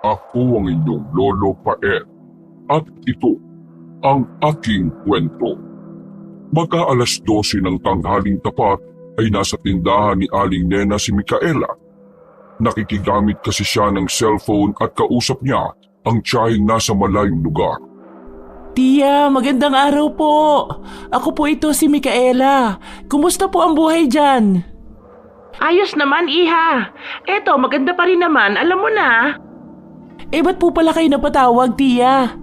Ako ang inyong Lolo Paet at ito ang aking kwento. Magka-alas 12 ng tanghaling tapat ay nasa tindahan ni Aling Nena si Micaela. Nakikigamit kasi siya ng cellphone at kausap niya ang tiyahing nasa malayong lugar. Tia, magandang araw po. Ako po ito si Micaela. Kumusta po ang buhay dyan? Ayos naman, iha. Eto, maganda pa rin naman, alam mo na. Ba't po pala kayo napatawag, Tia?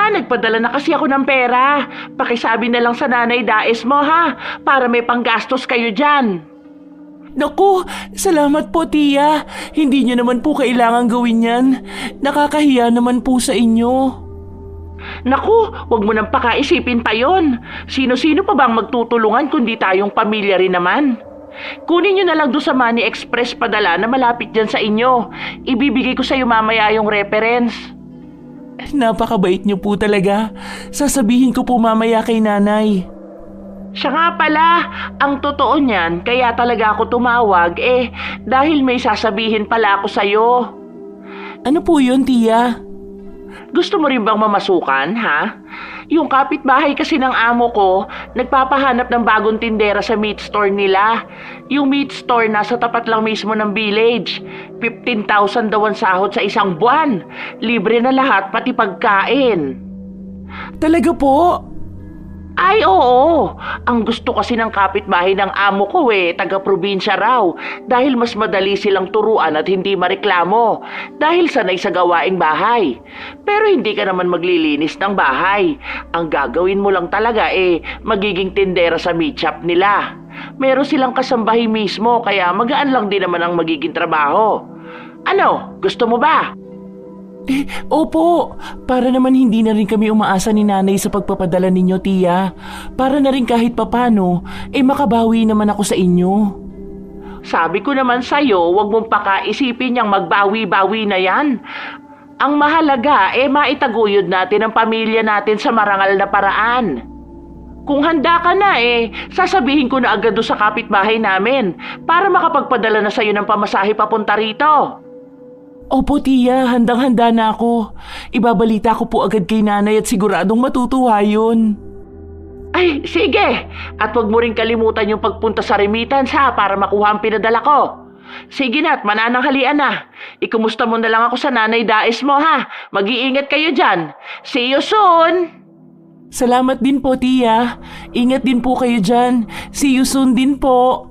Nagpadala na kasi ako ng pera. Pakisabi na lang sa nanay Daes mo, ha? Para may panggastos kayo dyan. Naku, salamat po, Tia. Hindi niyo naman po kailangan gawin yan. Nakakahiya naman po sa inyo. Naku, wag mo nang pakaisipin pa yon. Sino-sino pa bang magtutulungan kundi tayong pamilya rin naman? Kunin nyo na lang doon sa Money Express padala na malapit dyan sa inyo. Ibibigay ko sa iyo mamaya yung reference. Napakabait niyo po talaga. Sasabihin ko po mamaya kay nanay. Siya nga pala, ang totoo niyan, kaya talaga ako tumawag dahil may sasabihin pala ako sa'yo. Ano po yun, Tia? Gusto mo rin bang mamasukan, ha? Yung kapitbahay kasi ng amo ko, nagpapahanap ng bagong tindera sa meat store nila. Yung meat store nasa tapat lang mismo ng village. 15,000 daw ang sahod sa isang buwan. Libre na lahat, pati pagkain. Talaga po? Ay, oo. Ang gusto kasi ng kapitbahay ng amo ko taga-probinsya raw. Dahil mas madali silang turuan at hindi mareklamo. Dahil sanay sa gawaing bahay. Pero hindi ka naman maglilinis ng bahay. Ang gagawin mo lang talaga magiging tindera sa meat shop nila. Meron silang kasambahay mismo kaya magaan lang din naman ang magiging trabaho. Ano, gusto mo ba? Opo. Para naman hindi na rin kami umaasa ni nanay sa pagpapadala ninyo, Tia. Para na rin kahit papano, makabawi naman ako sa inyo. Sabi ko naman sa'yo, huwag mong pakaisipin niyang magbawi-bawi na yan. Ang mahalaga, maitaguyod natin ang pamilya natin sa marangal na paraan. Kung handa ka na sasabihin ko na agad doon sa kapitbahay namin para makapagpadala na sa'yo ng pamasahe papunta rito. Opo, Tia. Handang-handa na ako. Ibabalita ko po agad kay nanay at siguradong matutuwa yun. Ay, sige. At huwag mo rin kalimutan yung pagpunta sa remittance para makuha ang pinadala ko. Sige na at manananghalian na. Ikumusta mo na lang ako sa nanay Daes mo, ha? Mag-iingat kayo dyan. See you soon! Salamat din po, Tia. Ingat din po kayo dyan. See you soon din po.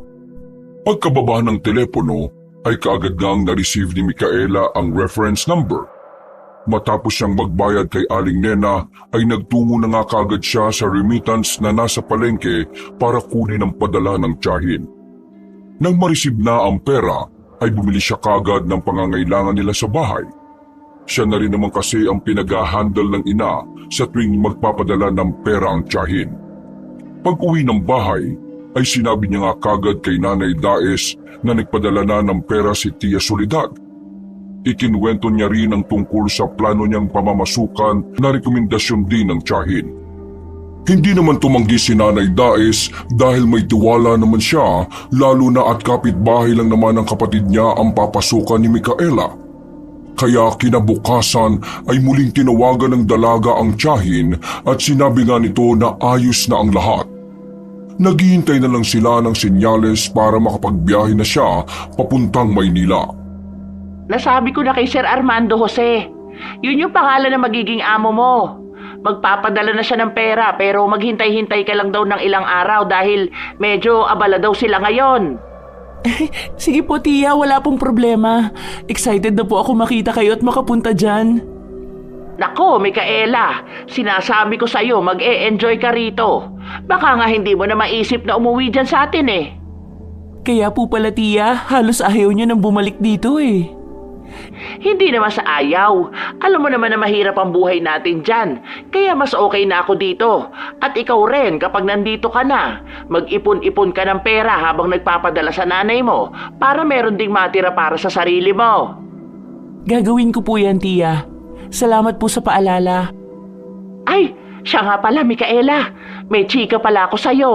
Pagkababa ng telepono, ay kaagad ngang na-receive ni Micaela ang reference number. Matapos siyang magbayad kay Aling Nena ay nagtungo na nga kaagad siya sa remittance na nasa palengke para kunin ang padala ng tiyahin. Nang ma-receive na ang pera ay bumili siya kaagad ng pangangailangan nila sa bahay. Siya na rin naman kasi ang pinag-handle ng ina sa tuwing magpapadala ng pera ang tiyahin. Pag-uwi ng bahay ay sinabi niya nga kagad kay Nanay Daes na nagpadala na ng pera si Tia Soledad. Ikinwento niya rin ang tungkol sa plano niyang pamamasukan na rekomendasyon din ng tiyahin. Hindi naman tumanggi si Nanay Daes dahil may tiwala naman siya, lalo na at kapitbahay lang naman ang kapatid niya ang papasukan ni Micaela. Kaya kinabukasan ay muling tinawagan ng dalaga ang tiyahin at sinabi nga nito na ayos na ang lahat. Naghihintay na lang sila ng senyales para makapagbiyahe na siya papuntang Maynila. Nasabi ko na kay Sir Armando Jose. Yun yung pangalan na magiging amo mo. Magpapadala na siya ng pera pero maghintay-hintay ka lang daw ng ilang araw dahil medyo abala daw sila ngayon. Sige po, Tia. Wala pong problema. Excited na po ako makita kayo at makapunta dyan. Nako, Micaela, sinasabi ko sa'yo mag-e-enjoy ka rito. Baka nga hindi mo na maisip na umuwi dyan sa atin Kaya po pala, Tia, halos ayaw niyo nang bumalik dito Hindi naman sa ayaw. Alam mo naman na mahirap ang buhay natin dyan. Kaya mas okay na ako dito. At ikaw rin kapag nandito ka na. Mag-ipon-ipon ka ng pera habang nagpapadala sa nanay mo para meron ding matira para sa sarili mo. Gagawin ko po yan, Tia. Salamat po sa paalala. Ay, siya nga pala, Micaela. May chika pala ako sa'yo.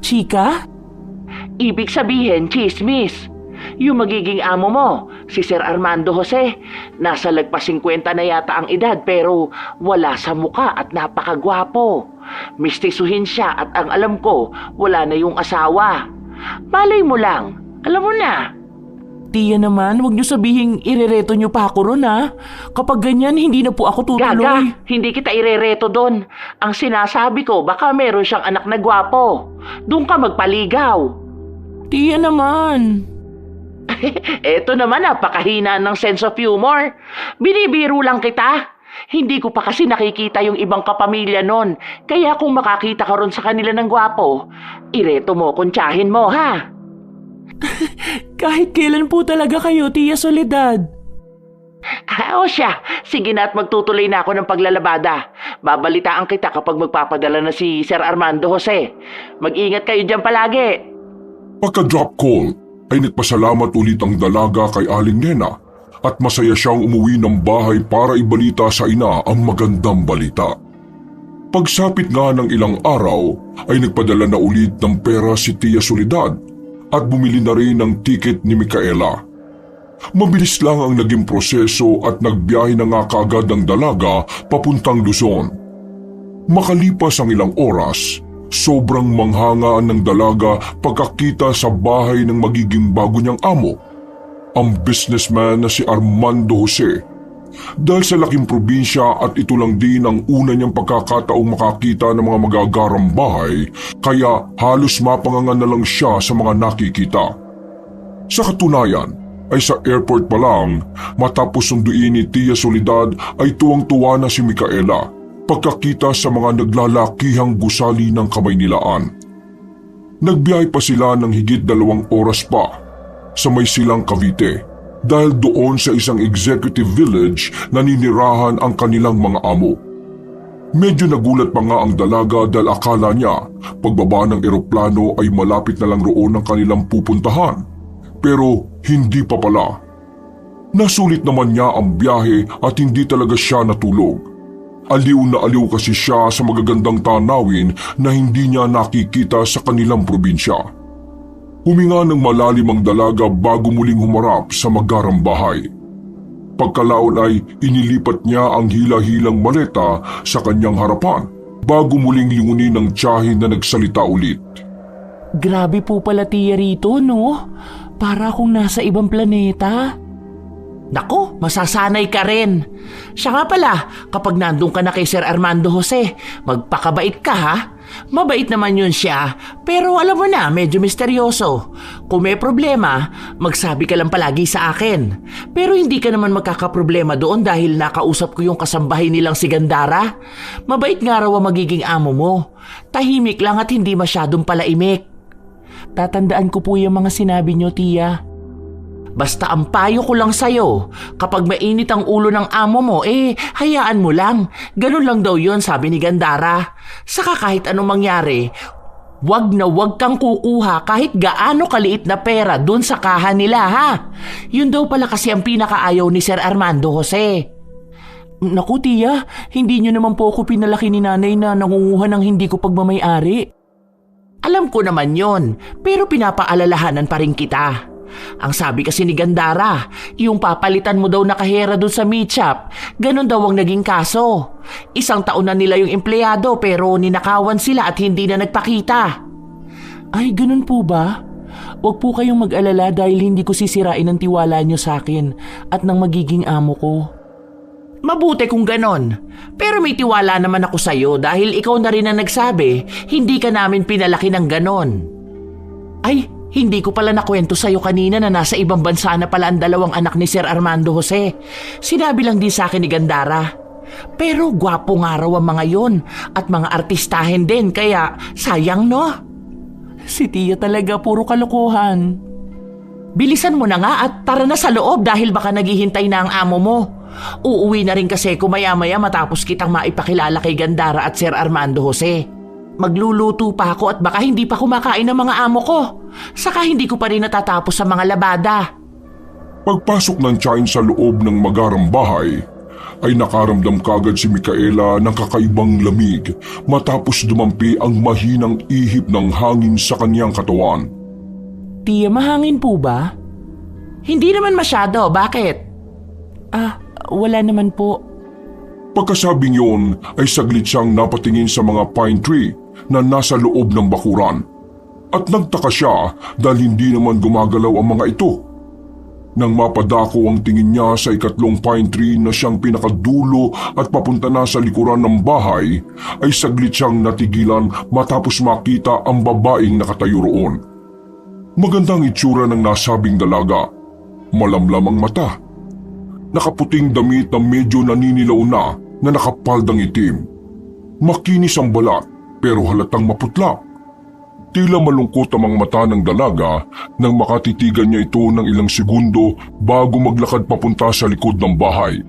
Chika? Ibig sabihin, chismis. Yung magiging amo mo, Si Sir Armando Jose, nasa lagpas 50 na yata ang edad pero wala sa muka at napakagwapo. Mistisuhin siya at ang alam ko, wala na yung asawa. Malay mo lang, alam mo na. Tiya naman, huwag niyo sabihing irereto niyo pa ako ron ha. Kapag ganyan, hindi na po ako tutuloy. Gaga, hindi kita irereto doon. Ang sinasabi ko, baka meron siyang anak na gwapo. Doon ka magpaligaw. Tiya naman. Eto naman, napakahina ng sense of humor. Binibiro lang kita. Hindi ko pa kasi nakikita yung ibang kapamilya nun. Kaya kung makakita ka ron sa kanila ng gwapo, ireto mo, kuntsahin mo ha. Kahit kailan po talaga kayo, Tia Soledad. O siya, sige na at magtutuloy na ako ng paglalabada. Babalitaan kita kapag magpapadala na si Sir Armando Jose. Mag-ingat kayo dyan palagi. Pagka-drop call ay nagpasalamat ulit ang dalaga kay Aling Nena at masaya siyang umuwi ng bahay para ibalita sa ina ang magandang balita. Pagsapit nga ng ilang araw ay nagpadala na ulit ng pera si Tia Soledad at bumili na rin ng tiket ni Micaela. Mabilis lang ang naging proseso at nagbiyahe na nga kaagad ang dalaga papuntang Luzon. Makalipas ang ilang oras, sobrang manghangaan ng dalaga pagkakita sa bahay ng magiging bago niyang amo, ang businessman na si Armando Jose. Dahil sa laking probinsya at ito lang din ang una niyang pagkakataong makakita ng mga magagarang bahay, kaya halos mapangangan na lang siya sa mga nakikita. Sa katunayan, ay sa airport pa lang, matapos sunduin ni Tia Soledad ay tuwang-tuwa na si Micaela pagkakita sa mga naglalakihang gusali ng Kamaynilaan. Nagbiyahe pa sila ng higit 2 oras pa sa may silang Cavite dahil doon sa isang executive village na ninirahan ang kanilang mga amo. Medyo nagulat pa nga ang dalaga dahil akala niya pagbaba ng eroplano ay malapit na lang roon ang kanilang pupuntahan. Pero hindi pa pala. Nasulit naman niya ang biyahe at hindi talaga siya natulog. Aliw na aliw kasi siya sa magagandang tanawin na hindi niya nakikita sa kanilang probinsya. Huminga ng malalim ang dalaga bago muling humarap sa magarang bahay. Pagkalaon ay inilipat niya ang hila-hilang maleta sa kanyang harapan bago muling lingunin ng tiyahin na nagsalita ulit. Grabe po pala, Tia, rito, no? Para akong nasa ibang planeta. Naku, masasanay ka rin. Siya nga pala, kapag nandun ka na kay Sir Armando Jose, magpakabait ka ha. Mabait naman yun siya, pero alam mo na, medyo misteryoso. Kung may problema, magsabi ka lang palagi sa akin. Pero hindi ka naman magkakaproblema doon dahil nakausap ko yung kasambahay nilang si Gandara. Mabait nga raw ang magiging amo mo. Tahimik lang at hindi masyadong palaimik. Tatandaan ko po yung mga sinabi niyo, Tia. Basta ang payo ko lang sa'yo, kapag mainit ang ulo ng amo mo, hayaan mo lang. Ganun lang daw yun, sabi ni Gandara. Saka kahit anong mangyari, wag na wag kang kukuha kahit gaano kaliit na pera dun sa kaha nila ha. Yun daw pala kasi ang pinakaayaw ni Sir Armando Jose. Naku, Tia, hindi niyo naman po ako pinalaki ni nanay na nangunguha ng hindi ko pagmamay-ari. Alam ko naman yon, pero pinapaalalahanan pa rin kita. Ang sabi kasi ni Gandara, yung papalitan mo daw na kahera doon sa meat shop, ganun daw ang naging kaso. 1 taon na nila yung empleyado pero ninakawan sila at hindi na nagpakita. Ay, ganun po ba? Huwag po kayong mag-alala dahil hindi ko sisirain ang tiwala niyo sa akin at ng magiging amo ko. Mabuti kung ganon. Pero may tiwala naman ako sa'yo dahil ikaw na rin ang nagsabi, hindi ka namin pinalaki ng ganon. Ay, hindi ko pala nakwento sa'yo kanina na nasa ibang bansa na pala ang 2 anak ni Sir Armando Jose. Sinabi lang din sa akin ni Gandara. Pero gwapo nga raw ang mga yon at mga artistahin din kaya sayang no? Si Tia talaga puro kalokohan. Bilisan mo na nga at tara na sa loob dahil baka naghihintay na ang amo mo. Uuwi na rin kasi ko maya-maya matapos kitang maipakilala kay Gandara at Sir Armando Jose. Magluluto pa ako at baka hindi pa kumakain ng mga amo ko. Saka hindi ko pa rin natatapos sa mga labada. Pagpasok ng tiyahin sa loob ng magarang bahay, ay nakaramdam kagad si Micaela ng kakaibang lamig matapos dumampi ang mahinang ihip ng hangin sa kanyang katawan. Tia, mahangin po ba? Hindi naman masyado, bakit? Wala naman po. Pagkasabing yun ay saglit siyang napatingin sa mga pine tree na nasa loob ng bakuran. At nagtaka siya dahil hindi naman gumagalaw ang mga ito. Nang mapadako ang tingin niya sa ikatlong pine tree na siyang pinakadulo at papunta na sa likuran ng bahay, ay saglit siyang natigilan matapos makita ang babaeng nakatayo roon. Magandang itsura ng nasabing dalaga. Malamlam ang mata. Nakaputing damit na medyo naninilaw na nakapaldang itim. Makinis ang balat pero halatang maputla. Tila malungkot ang mga mata ng dalaga nang makatitigan niya ito ng ilang segundo bago maglakad papunta sa likod ng bahay.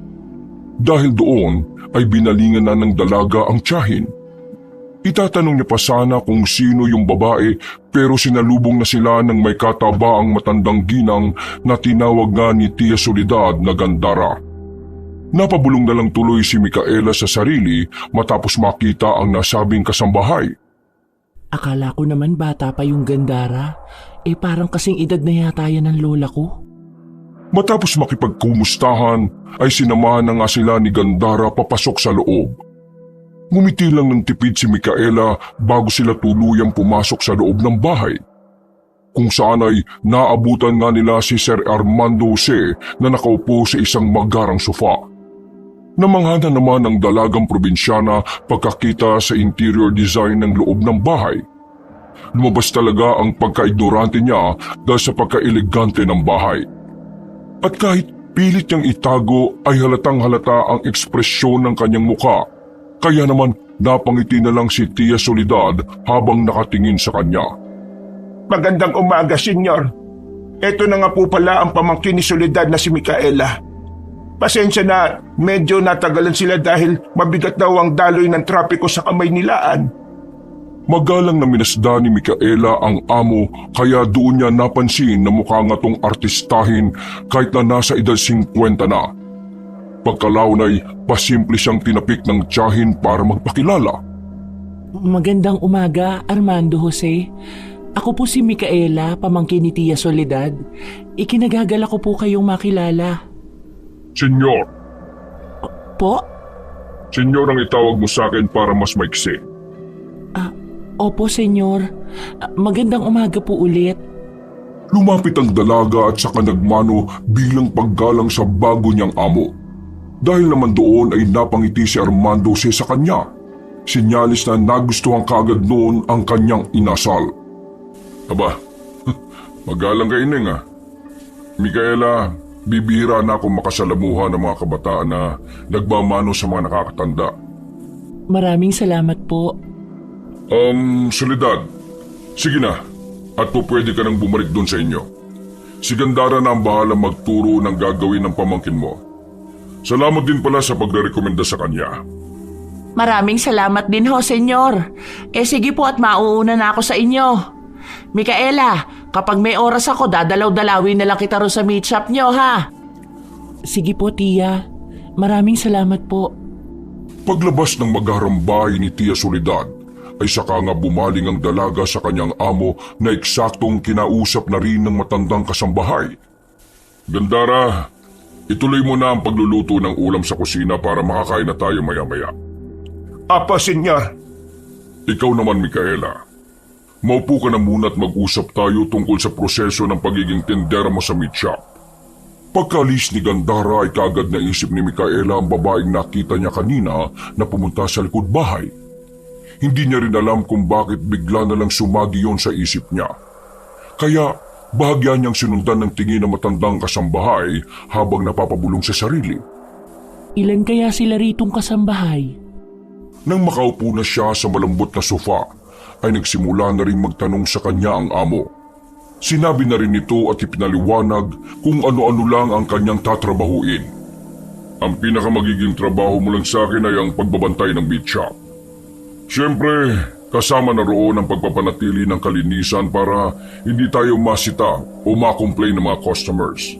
Dahil doon ay binalingan na ng dalaga ang tiyahin. Itatanong niya pa sana kung sino yung babae pero sinalubong na sila ng may katabaang matandang ginang na tinawag nga ni Tia Soledad na Gandara. Napabulong na lang tuloy si Micaela sa sarili matapos makita ang nasabing kasambahay. Akala ko naman bata pa yung Gandara. Parang kasing edad na yata yan ng lola ko. Matapos makipagkumustahan ay sinamahan na nga sila ni Gandara papasok sa loob. Ngumiti lang ng tipid si Micaela bago sila tuluyang pumasok sa loob ng bahay. Kung saan ay naabutan nga nila si Sir Armando Jose na nakaupo sa isang magarang sofa. Namangha na naman ang dalagang probinsyana pagkakita sa interior design ng loob ng bahay. Lumabas talaga ang pagka-ignorante niya dahil sa pagka-elegante ng bahay. At kahit pilit niyang itago ay halatang halata ang ekspresyon ng kanyang mukha. Kaya naman napangiti na lang si Tia Soledad habang nakatingin sa kanya. Magandang umaga, senyor. Ito na nga po pala ang pamangkin ni Soledad na si Micaela. Pasensya na, medyo natagalan sila dahil mabigat daw ang daloy ng trapiko sa kamay nilaan. Magalang na minasda ni Micaela ang amo kaya doon niya napansin na mukha nga tong artistahin kahit na nasa edad 50 na. Pagkalaon ay pasimple siyang tinapik ng tiyahin para magpakilala. Magandang umaga, Armando Jose. Ako po si Micaela, pamangkin ni Tia Soledad. Ikinagagala ko po kayong makilala. Senyor, Po? senyor ang itawag mo sa akin para mas maiksi. Opo, senyor. Magandang umaga po ulit. Lumapit ang dalaga at saka nagmano bilang paggalang sa bago niyang amo. Dahil naman doon ay napangiti si Armando Jose sa kanya. Sinyalis na nagustuhan kaagad noon ang kanyang inasal. Aba, magalang ka ining Micaela, bibihira na akong makasalamuha ng mga kabataan na nagmamano sa mga nakakatanda. Maraming salamat po. Soledad, sige na. At po pwede ka nang bumalik doon sa inyo. Si Gandara na ang bahala magturo ng gagawin ng pamangkin mo. Salamat din pala sa pagre-rekomenda sa kanya. Maraming salamat din ho, senyor. Sige po at mauuna na ako sa inyo. Micaela, kapag may oras ako, dadalaw-dalawin na lang kita ro sa meat shop nyo, ha? Sige po, Tia. Maraming salamat po. Paglabas ng magarang bahay ni Tia Soledad, ay saka nga bumaling ang dalaga sa kanyang amo na eksaktong kinausap na rin ng matandang kasambahay. Gandara, ituloy mo na ang pagluluto ng ulam sa kusina para makakain na tayo maya-maya. Apo, senyor. Ikaw naman, Micaela. Maupo ka na muna at mag-usap tayo tungkol sa proseso ng pagiging tindera mo sa meat shop. Pagkaalis ni Gandara ay kaagad naisip ni Micaela ang babaeng nakita niya kanina na pumunta sa likod bahay. Hindi niya rin alam kung bakit bigla na lang sumagi yon sa isip niya. Kaya bahagya niyang sinundan ng tingin ng matandang kasambahay habang napapabulong sa sarili. Ilan kaya sila ritong kasambahay? Nang makaupo na siya sa malambot na sofa, ay nagsimula na rin magtanong sa kanya ang amo. Sinabi na rin ito at ipinaliwanag kung ano-ano lang ang kanyang tatrabahuin. Ang pinakamagiging trabaho mo lang sa akin ay ang pagbabantay ng meat shop. Siyempre, kasama na roon ang pagpapanatili ng kalinisan para hindi tayo masita o makomplain ng mga customers.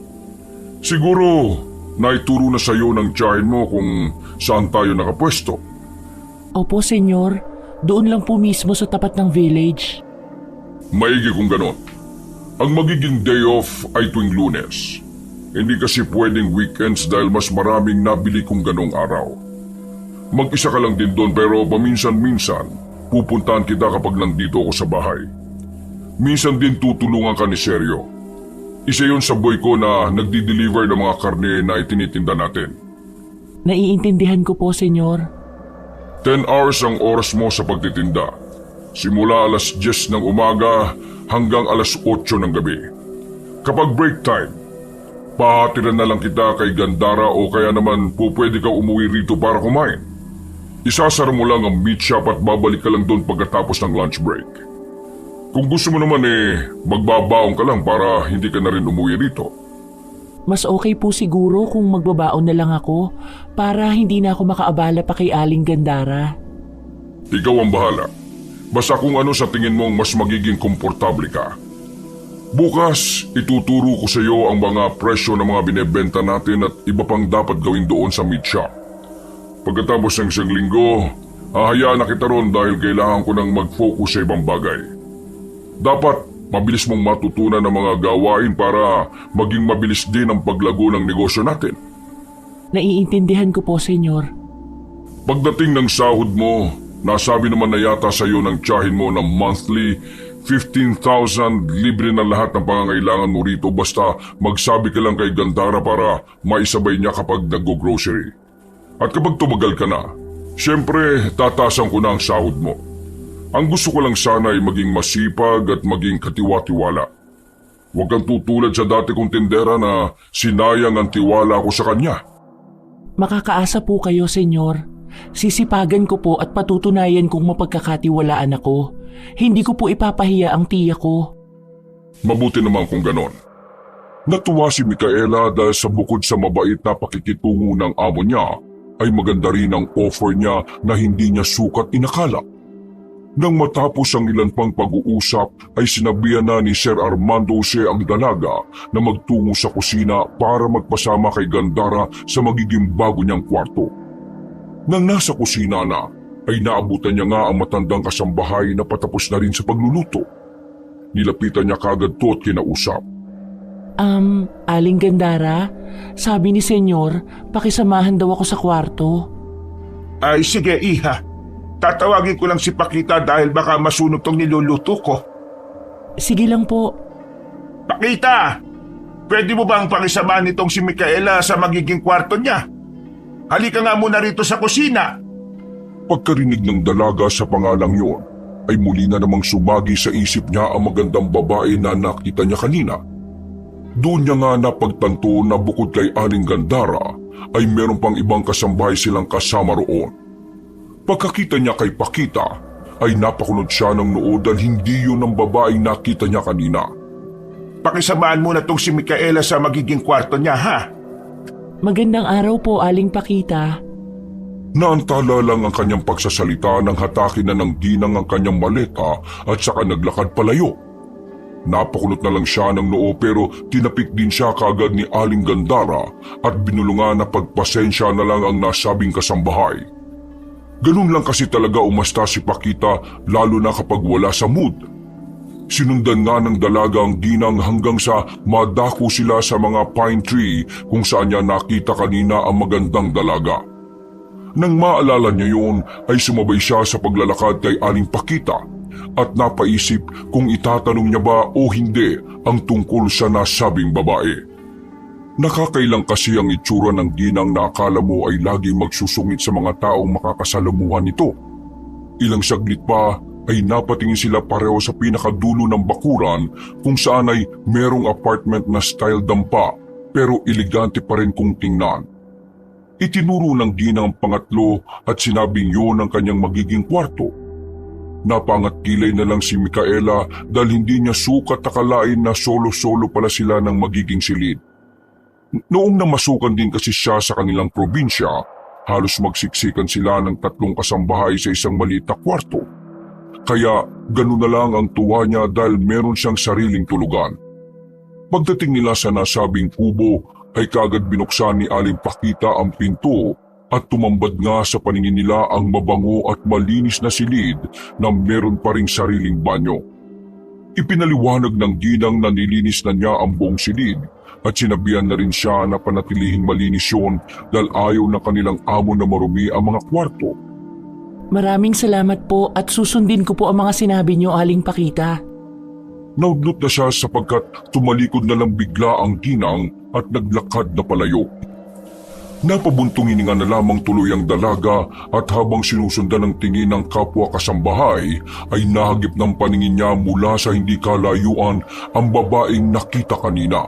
Siguro, naituro na sa iyo ng tiyahin mo kung saan tayo nakapwesto. Opo, senyor. Doon lang po mismo sa tapat ng village. Maigi kung ganon. Ang magiging day off ay tuwing Lunes. Hindi kasi pwedeng weekends dahil mas maraming nabili kong ganong araw. Mag-isa ka lang din doon pero paminsan-minsan pupuntahan kita kapag nandito ako sa bahay. Minsan din tutulungan ka ni Sergio. Isa yon sa boy ko na nagdi-deliver ng mga karne na itinitinda natin. Naiintindihan ko po, Senyor. 10 hours ang oras mo sa pagtitinda. Simula alas 10 ng umaga hanggang alas 8 ng gabi. Kapag break time, pahatiran na lang kita kay Gandara o kaya naman pwede ka umuwi rito para kumain. Isasara mo lang ang meat shop at babalik ka lang doon pagkatapos ng lunch break. Kung gusto mo naman magbabaon ka lang para hindi ka na rin umuwi rito. Mas okay po siguro kung magbabaon na lang ako para hindi na ako makaabala pa kay Aling Gandara. Ikaw ang bahala. Basta kung ano sa tingin mong mas magiging komportable ka. Bukas, ituturo ko sa iyo ang mga presyo ng mga binebenta natin at iba pang dapat gawin doon sa meat shop. Pagkatapos ng isang linggo, hahayaan na kita ron dahil kailangan ko nang mag-focus sa ibang bagay. Dapat mabilis mong matutunan ang mga gawain para maging mabilis din ang paglago ng negosyo natin. Naiintindihan ko po, Senyor. Pagdating ng sahod mo, nasabi naman na yata sa iyo ng tiyahin mo na monthly 15,000 libre na lahat ng pangangailangan mo rito basta magsabi ka lang kay Gandara para maisabay niya kapag nag-grocery. At kapag tumagal ka na, syempre tatasan ko na ang sahod mo. Ang gusto ko lang sana ay maging masipag at maging katiwa-tiwala. Huwag kang tutulad sa dati kong tindera na sinayang ang tiwala ko sa kanya. Makakaasa po kayo, Senyor. Sisipagan ko po at patutunayan kong mapagkakatiwalaan ako. Hindi ko po ipapahiya ang tiya ko. Mabuti naman kung ganon. Natuwa si Micaela dahil sa bukod sa mabait na pakikitungo ng amo niya, ay maganda rin ang offer niya na hindi niya sukat inakala. Nang matapos ang ilan pang pag-uusap ay sinabihan na ni Sir Armando Jose ang dalaga na magtungo sa kusina para magpasama kay Gandara sa magiging bago niyang kwarto. Nang nasa kusina na, ay naabutan niya nga ang matandang kasambahay na patapos na rin sa pagluluto. Nilapitan niya kagad to at kinausap. Aling Gandara, sabi ni Senyor, pakisamahan daw ako sa kwarto. Ay sige, iha. Tatawagin ko lang si Pakita dahil baka masunog tong niluluto ko. Sige lang po. Pakita! Pwede mo bang pakisamahan nitong si Micaela sa magiging kwarto niya? Halika nga muna rito sa kusina. Pagkarinig ng dalaga sa pangalang yon, ay muli na namang sumagi sa isip niya ang magandang babae na nakita niya kanina. Doon niya nga napagtanto na bukod kay Aling Gandara, ay meron pang ibang kasambahay silang kasama roon. Pagkakita niya kay Pakita, ay napakunod siya ng noo dahil hindi yun ang babaeng nakita niya kanina. Pakisamahan mo na tong si Micaela sa magiging kwarto niya, ha? Magandang araw po, Aling Pakita. Naantala lang ang kanyang pagsasalita nang hatakin na ng ginang ang kanyang maleta at saka naglakad palayo. Napakunot na lang siya ng noo pero tinapik din siya kaagad ni Aling Gandara at binulungan na pagpasensya na lang ang nasabing kasambahay. Ganun lang kasi talaga umasta si Pakita lalo na kapag wala sa mood. Sinundan nga ng dalaga ang ginang hanggang sa madako sila sa mga pine tree kung saan niya nakita kanina ang magandang dalaga. Nang maalala niya yun ay sumabay siya sa paglalakad kay Aling Pakita at napaisip kung itatanong niya ba o hindi ang tungkol sa nasabing babae. Nakakailang kasi ang itsura ng ginang na akala mo ay laging magsusungit sa mga taong makakasalamuhan nito. Ilang saglit pa ay napatingin sila pareho sa pinakadulo ng bakuran kung saan ay merong apartment na style dampa pero elegante pa rin kung tingnan. Itinuro ng ginang ang pangatlo at sinabing yun ang kanyang magiging kwarto. Napangat kilay na lang si Micaela dahil hindi niya sukat akalain na solo-solo pala sila ng magiging silid. Noong namasukan din kasi siya sa kanilang probinsya, halos magsiksikan sila ng 3 kasambahay sa isang maliit na kwarto. Kaya ganun na lang ang tuwa niya dahil meron siyang sariling tulugan. Pagdating nila sa nasabing kubo ay kagad binuksan ni Aling Pakita ang pinto at tumambad nga sa paningin nila ang mabango at malinis na silid na meron pa ring sariling banyo. Ipinaliwanag ng ginang na nilinis na niya ang buong silid at sinabihan na rin siya na panatilihing malinis yun dahil ayaw na kanilang amo na marumi ang mga kwarto. Maraming salamat po at susundin ko po ang mga sinabi niyo, Aling Pakita. Naudlot na siya sapagkat tumalikod na lang bigla ang ginang at naglakad na palayo. Napabuntong hininga na lamang tuloy ang dalaga at habang sinusundan ng tingin ng kapwa kasambahay ay nahagip ng paningin niya mula sa hindi kalayuan ang babaeng nakita kanina.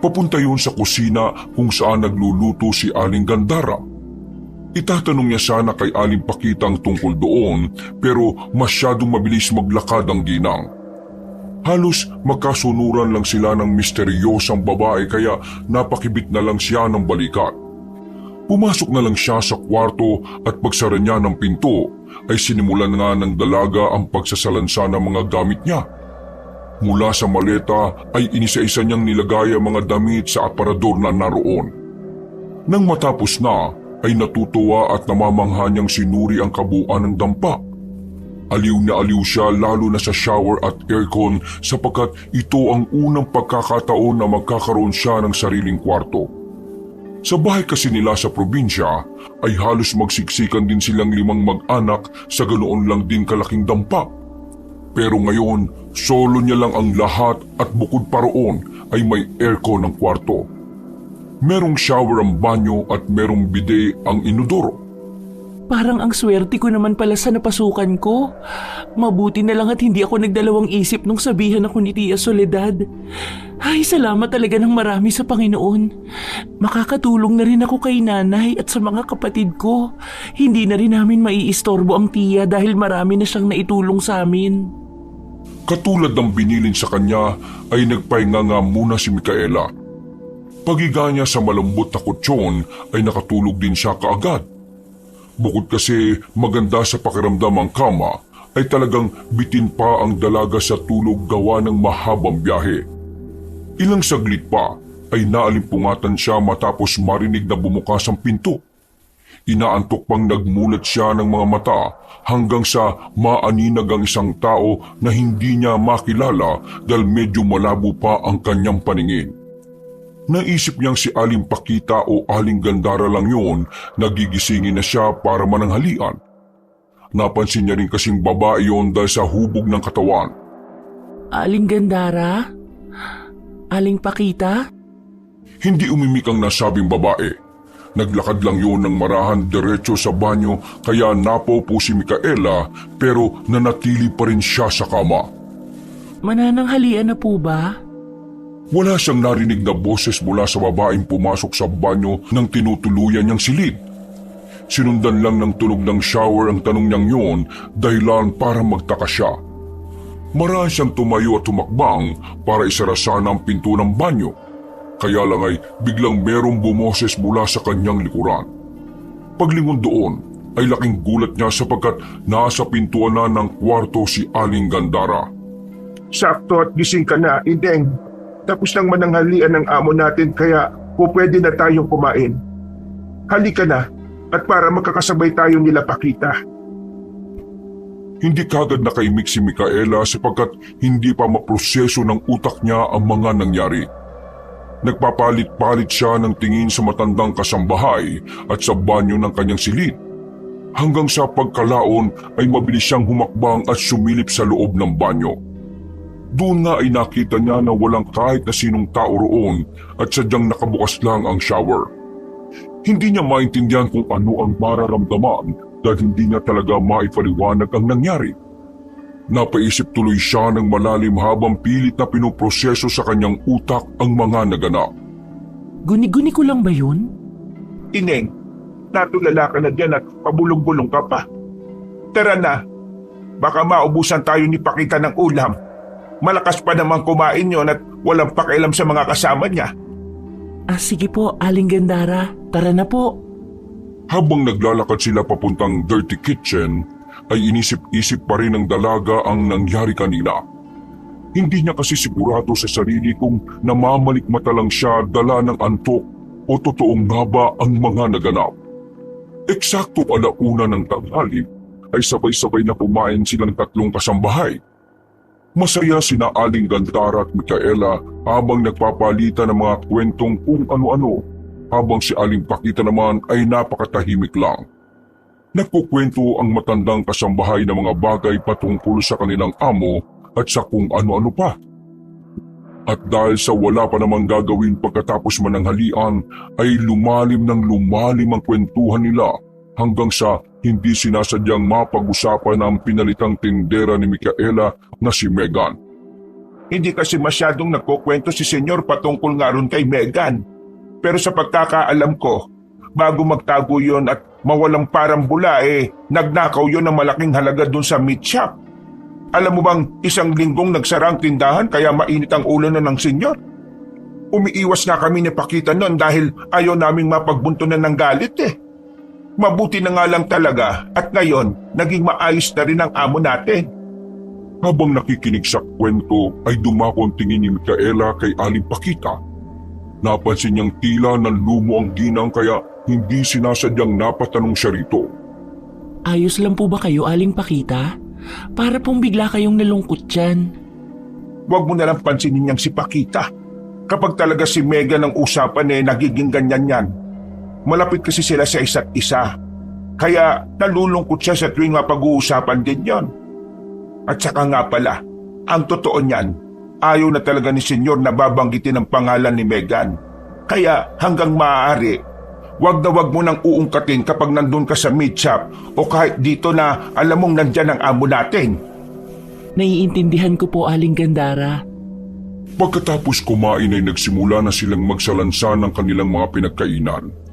Papunta yun sa kusina kung saan nagluluto si Aling Gandara. Itatanong niya sana kay Aling Pakita ang tungkol doon pero masyadong mabilis maglakad ang ginang. Halos magkasunuran lang sila ng misteryosang babae kaya napakibit na lang siya ng balikat. Pumasok na lang siya sa kwarto at pagsara niya ng pinto ay sinimulan nga ng dalaga ang pagsasalansa ng mga gamit niya. Mula sa maleta ay inisa-isa niyang nilagay ang mga damit sa aparador na naroon. Nang matapos na ay natutuwa at namamangha niyang sinuri ang kabuuan ng dampa. Aliw na aliw siya lalo na sa shower at aircon sapagkat ito ang unang pagkakataon na magkakaroon siya ng sariling kwarto. Sa bahay kasi nila sa probinsya ay halos magsiksikan din silang 5 mag-anak sa ganoon lang din kalaking dampa. Pero ngayon, solo niya lang ang lahat at bukod pa roon ay may aircon ng kwarto. Merong shower ang banyo at merong bidet ang inodoro. Parang ang swerte ko naman pala sa napasukan ko. Mabuti na lang at hindi ako nagdalawang isip nung sabihan ako ni Tia Soledad. Ay, salamat talaga ng marami sa Panginoon. Makakatulong na rin ako kay nanay at sa mga kapatid ko. Hindi na rin namin maiistorbo ang tiya dahil marami na siyang naitulong sa amin. Katulad ng binilin sa kanya ay nagpahinga nga muna si Micaela. Paghiga niya sa malambot na kutsyon ay nakatulog din siya kaagad. Bukod kasi maganda sa pakiramdam ang kama, ay talagang bitin pa ang dalaga sa tulog gawa ng mahabang biyahe. Ilang saglit pa ay naalimpungatan siya matapos marinig na bumukas ang pinto. Inaantok pang nagmulat siya ng mga mata hanggang sa maaninag ang isang tao na hindi niya makilala dahil medyo malabo pa ang kanyang paningin. Naisip niyang si Aling Pakita o Aling Gandara lang yun, nagigisingin na siya para mananghalian. Napansin niya rin kasing babae yon dahil sa hubog ng katawan. Aling Gandara? Aling Pakita? Hindi umimik ang nasabing babae. Naglakad lang yun ng marahan diretso sa banyo kaya napopo si Micaela pero nanatili pa rin siya sa kama. Manananghalian na po ba? Wala siyang narinig na boses mula sa babaeng pumasok sa banyo nang tinutuluyan niyang silid. Sinundan lang ng tunog ng shower ang tanong niyang yun dahilan para magtaka siya. Maraan siyang tumayo at tumakbang para isara sana ang pinto ng banyo. Kaya lang ay biglang merong bumoses mula sa kanyang likuran. Paglingon doon ay laking gulat niya sapagkat nasa pintuan na ng kwarto si Aling Gandara. Sakto at gising ka na, Indeng. Tapos nang mananghalian ng amo natin kaya pwede na tayong kumain. Halika na at para makakasabay tayo nila Pakita. Hindi kagad nakaimik si Micaela sapagkat hindi pa maproseso ng utak niya ang mga nangyari. Nagpapalit-palit siya ng tingin sa matandang kasambahay at sa banyo ng kanyang silid. Hanggang sa pagkalaon ay mabilis siyang humakbang at sumilip sa loob ng banyo. Doon nga ay nakita niya na walang kahit na sinong tao roon at sadyang nakabukas lang ang shower. Hindi niya maintindihan kung ano ang mararamdaman dahil hindi niya talaga maipaliwanag ang nangyari. Napaisip tuloy siya ng malalim habang pilit na pinoproseso sa kanyang utak ang mga naganap. Guni-guni ko lang ba yun? Ineng, natulala ka na dyan at pabulong-bulong ka pa. Tara na, baka maubusan tayo ni Pakita ng ulam. Malakas pa naman kumain yon at walang pakialam sa mga kasama niya. Sige po, Aling Gandara. Tara na po. Habang naglalakad sila papuntang dirty kitchen, ay inisip-isip pa rin ng dalaga ang nangyari kanina. Hindi niya kasi sigurado sa sarili kung namamalikmata lang siya dala ng antok o totoong nga ba ang mga naganap. Eksakto 1:00 ng tanghali ay sabay-sabay na kumain silang 3 kasambahay. Masaya sina Aling Gandara at Micaela habang nagpapalitan ng mga kwentong kung ano-ano, habang si Aling Pakita naman ay napakatahimik lang. Nagkukwento ang matandang kasambahay ng mga bagay patungkol sa kanilang amo at sa kung ano-ano pa. At dahil sa wala pa namang gagawin pagkatapos mananghalian, ay lumalim ang kwentuhan nila hanggang sa hindi sinasadyang mapag-usapan ang pinalitang tindera ni Micaela na si Megan. Hindi kasi masyadong nagkukwento si Senyor patungkol nga ron kay Megan. Pero sa pagkakaalam ko, bago magtago yon at mawalang parambula nagnakaw yon ng malaking halaga dun sa meat shop. Alam mo bang 1 linggong nagsara ang tindahan kaya mainit ang ulo na ng Senyor? Umiiwas nga kami ni Pakita noon dahil ayaw naming mapagbuntunan ng galit Mabuti na nga lang talaga at ngayon naging maayos na rin ang amo natin. Habang nakikinig sa kwento ay dumako ang tingin ni Micaela kay Aling Pakita. Napansin niyang tila nanlumo ang ginang kaya hindi sinasadyang napatanong siya rito. Ayos lang po ba kayo, Aling Pakita? Para pong bigla kayong nalungkot dyan. Huwag mo nalang pansinin niyang si Pakita. Kapag talaga si Megan ang usapan nagiging ganyan yan. Malapit kasi sila sa isa't isa. Kaya nalulungkot siya sa tuwing mapag-uusapan din yon. At saka nga pala, ang totoo niyan, ayaw na talaga ni Senyor na babanggitin ang pangalan ni Megan. Kaya hanggang maaari, wag mo nang uungkatin kapag nandun ka sa meat shop o kahit dito na alam mong nandyan ang amo natin. Naiintindihan ko po, Aling Gandara. Pagkatapos kumain ay nagsimula na silang magsalansa ng kanilang mga pinagkainan.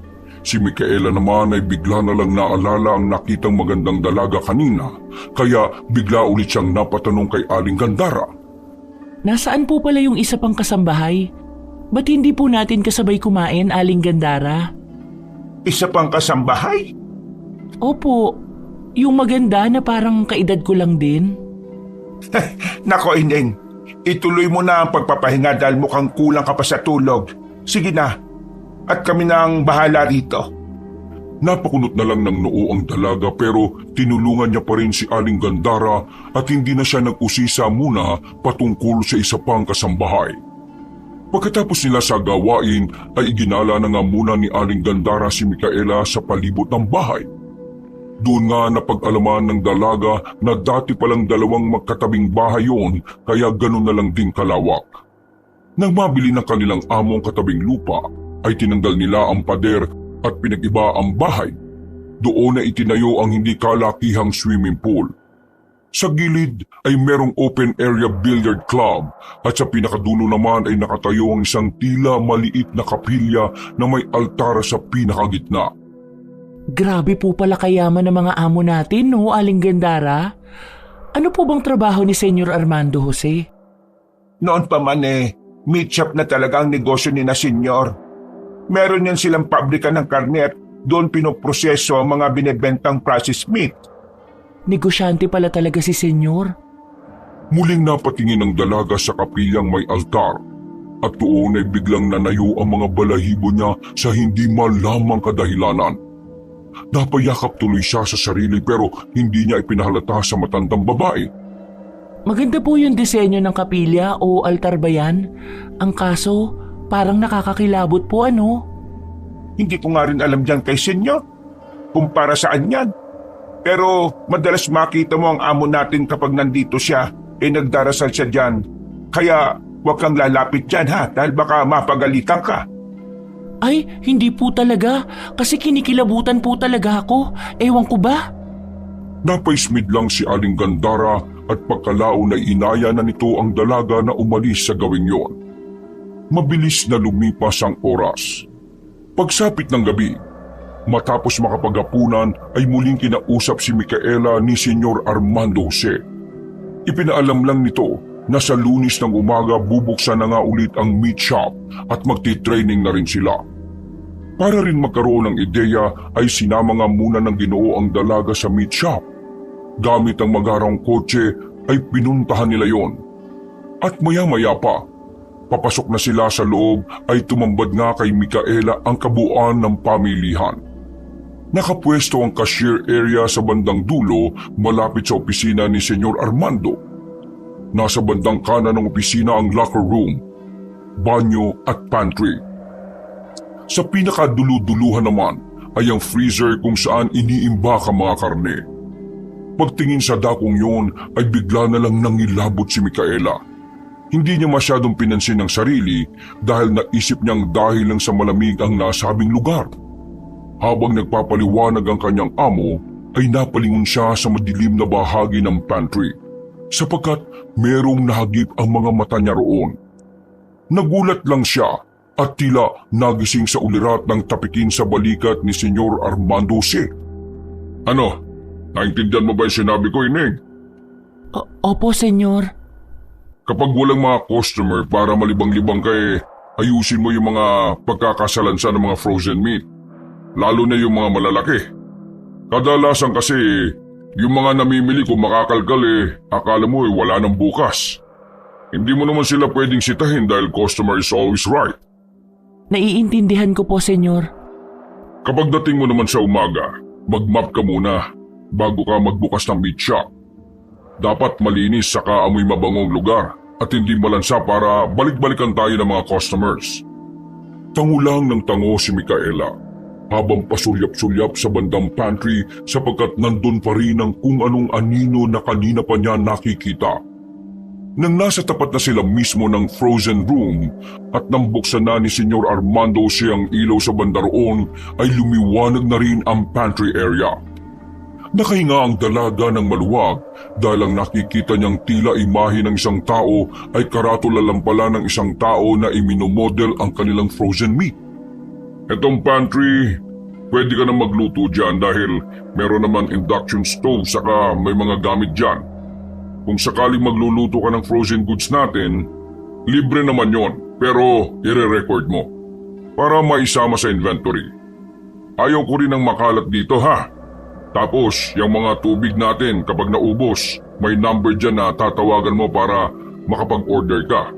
Si Micaela naman ay bigla na lang naalala ang nakitang magandang dalaga kanina, kaya bigla ulit siyang napatanong kay Aling Gandara. Nasaan po pala yung isa pang kasambahay? Ba't hindi po natin kasabay kumain, Aling Gandara? Isa pang kasambahay? Opo, yung maganda na parang kaedad ko lang din. Nako Ineng, ituloy mo na ang pagpapahinga dahil mukhang kulang ka pa sa tulog. Sige na, at kami na ang bahala rito. Napakunot na lang ng noo ang dalaga pero tinulungan niya pa rin si Aling Gandara at hindi na siya nag-usisa muna patungkol sa isa pang kasambahay. Pagkatapos nila sa gawain ay iginala na nga muna ni Aling Gandara si Micaela sa palibot ng bahay. Doon nga napag-alaman ng dalaga na dati palang 2 magkatabing bahay yon kaya ganun na lang din kalawak. Nang mabili ng kanilang among katabing lupa, ay tinanggal nila ang pader at pinag-iba ang bahay. Doon na itinayo ang hindi kalakihang swimming pool. Sa gilid ay merong open area billiard club at sa pinakadulo naman ay nakatayo ang isang tila maliit na kapilya na may altar sa pinakagitna. Grabe po pala kayaman ng mga amo natin, no, Aling Gandara? Ano po bang trabaho ni Senyor Armando Jose? Noon pa man meat shop na talaga ang negosyo ni na Senyor. Meron yan silang pabrika ng karne at doon pinoproseso ang mga binebentang processed meat. Negosyante pala talaga si Senyor. Muling napatingin ang dalaga sa kapilyang may altar at doon ay biglang nanayo ang mga balahibo niya sa hindi malamang kadahilanan. Napayakap tuloy siya sa sarili pero hindi niya ipinahalata sa matandang babae. Maganda po yung disenyo ng kapilya o altar ba yan? Ang kaso, parang nakakakilabot po ano? Hindi ko nga rin alam dyan kay Senyor kung para saan yan. Pero madalas makita mo ang amo natin kapag nandito siya, nagdarasal siya dyan. Kaya huwag kang lalapit dyan dahil baka mapagalitan ka. Ay, hindi po talaga. Kasi kinikilabutan po talaga ako. Ewan ko ba? Napaismid lang si Aling Gandara at pagkalaon ay inaya na nito ang dalaga na umalis sa gawing yon. Mabilis na lumipas ang oras. Pagsapit ng gabi, matapos makapaghapunan ay muling kinausap si Micaela ni Senyor Armando Jose. Ipinaalam lang nito na sa Lunes ng umaga bubuksan na nga ulit ang meat shop at magti-training na rin sila. Para rin magkaroon ng ideya ay sinama nga muna ng Ginoo ang dalaga sa meat shop. Gamit ang magarang kotse ay pinuntahan nila yon. At maya-maya pa, papasok na sila sa loob ay tumambad nga kay Micaela ang kabuuan ng pamilihan. Nakapwesto ang cashier area sa bandang dulo malapit sa opisina ni Senyor Armando. nasa bandang kanan ng opisina ang locker room, banyo at pantry. Sa pinakadulo-duluhan naman ay ang freezer kung saan iniimbak ang mga karne. Pagtingin sa dakong yun ay bigla na lang nangilabot si Micaela. Hindi niya masyadong pinansin ang sarili dahil naisip niyang dahil lang sa malamig ang nasabing lugar. Habang nagpapaliwanag ang kanyang amo ay napalingon siya sa madilim na bahagi ng pantry sapagkat merong nahagip ang mga mata niya roon. Nagulat lang siya at tila nagising sa ulirat ng tapikin sa balikat ni Senyor Armando C. Ano? Naintindihan mo ba yung sinabi ko, Ineng? Opo, senyor. Kapag walang mga customer para malibang-libang ayusin mo yung mga pagkakasalansan ng mga frozen meat. Lalo na yung mga malalaki. Kadalasan kasi yung mga namimili kung makakalkal akala mo wala nang bukas. Hindi mo naman sila pwedeng sitahin dahil customer is always right. Naiintindihan ko po, senyor. Kapag dating mo naman sa umaga, mag-map ka muna bago ka magbukas ng meat shop. Dapat malinis saka amoy mabangong lugar at hindi malansa para balik-balikan tayo ng mga customers. Tangulang ng tango si Micaela habang pasulyap-sulyap sa bandang pantry sapagkat nandun pa rin ang kung anong anino na kanina pa niya nakikita. Nang nasa tapat na sila mismo ng frozen room at nang buksan na ni Senyor Armando siyang ilaw sa banda roon ay lumiwanag na rin ang pantry area. Nakahinga ang dalaga ng maluwag dahil ang nakikita niyang tila imahe ng isang tao ay karatula lang pala ng isang tao na iminomodel ang kanilang frozen meat. Etong pantry, pwede ka na magluto dyan dahil meron naman induction stove saka may mga gamit dyan. Kung sakaling magluluto ka ng frozen goods natin, libre naman yon pero ire-record mo para maisama sa inventory. Ayaw ko rin ng makalat dito ha. Tapos, yung mga tubig natin kapag naubos, may number dyan na tatawagan mo para makapag-order ka.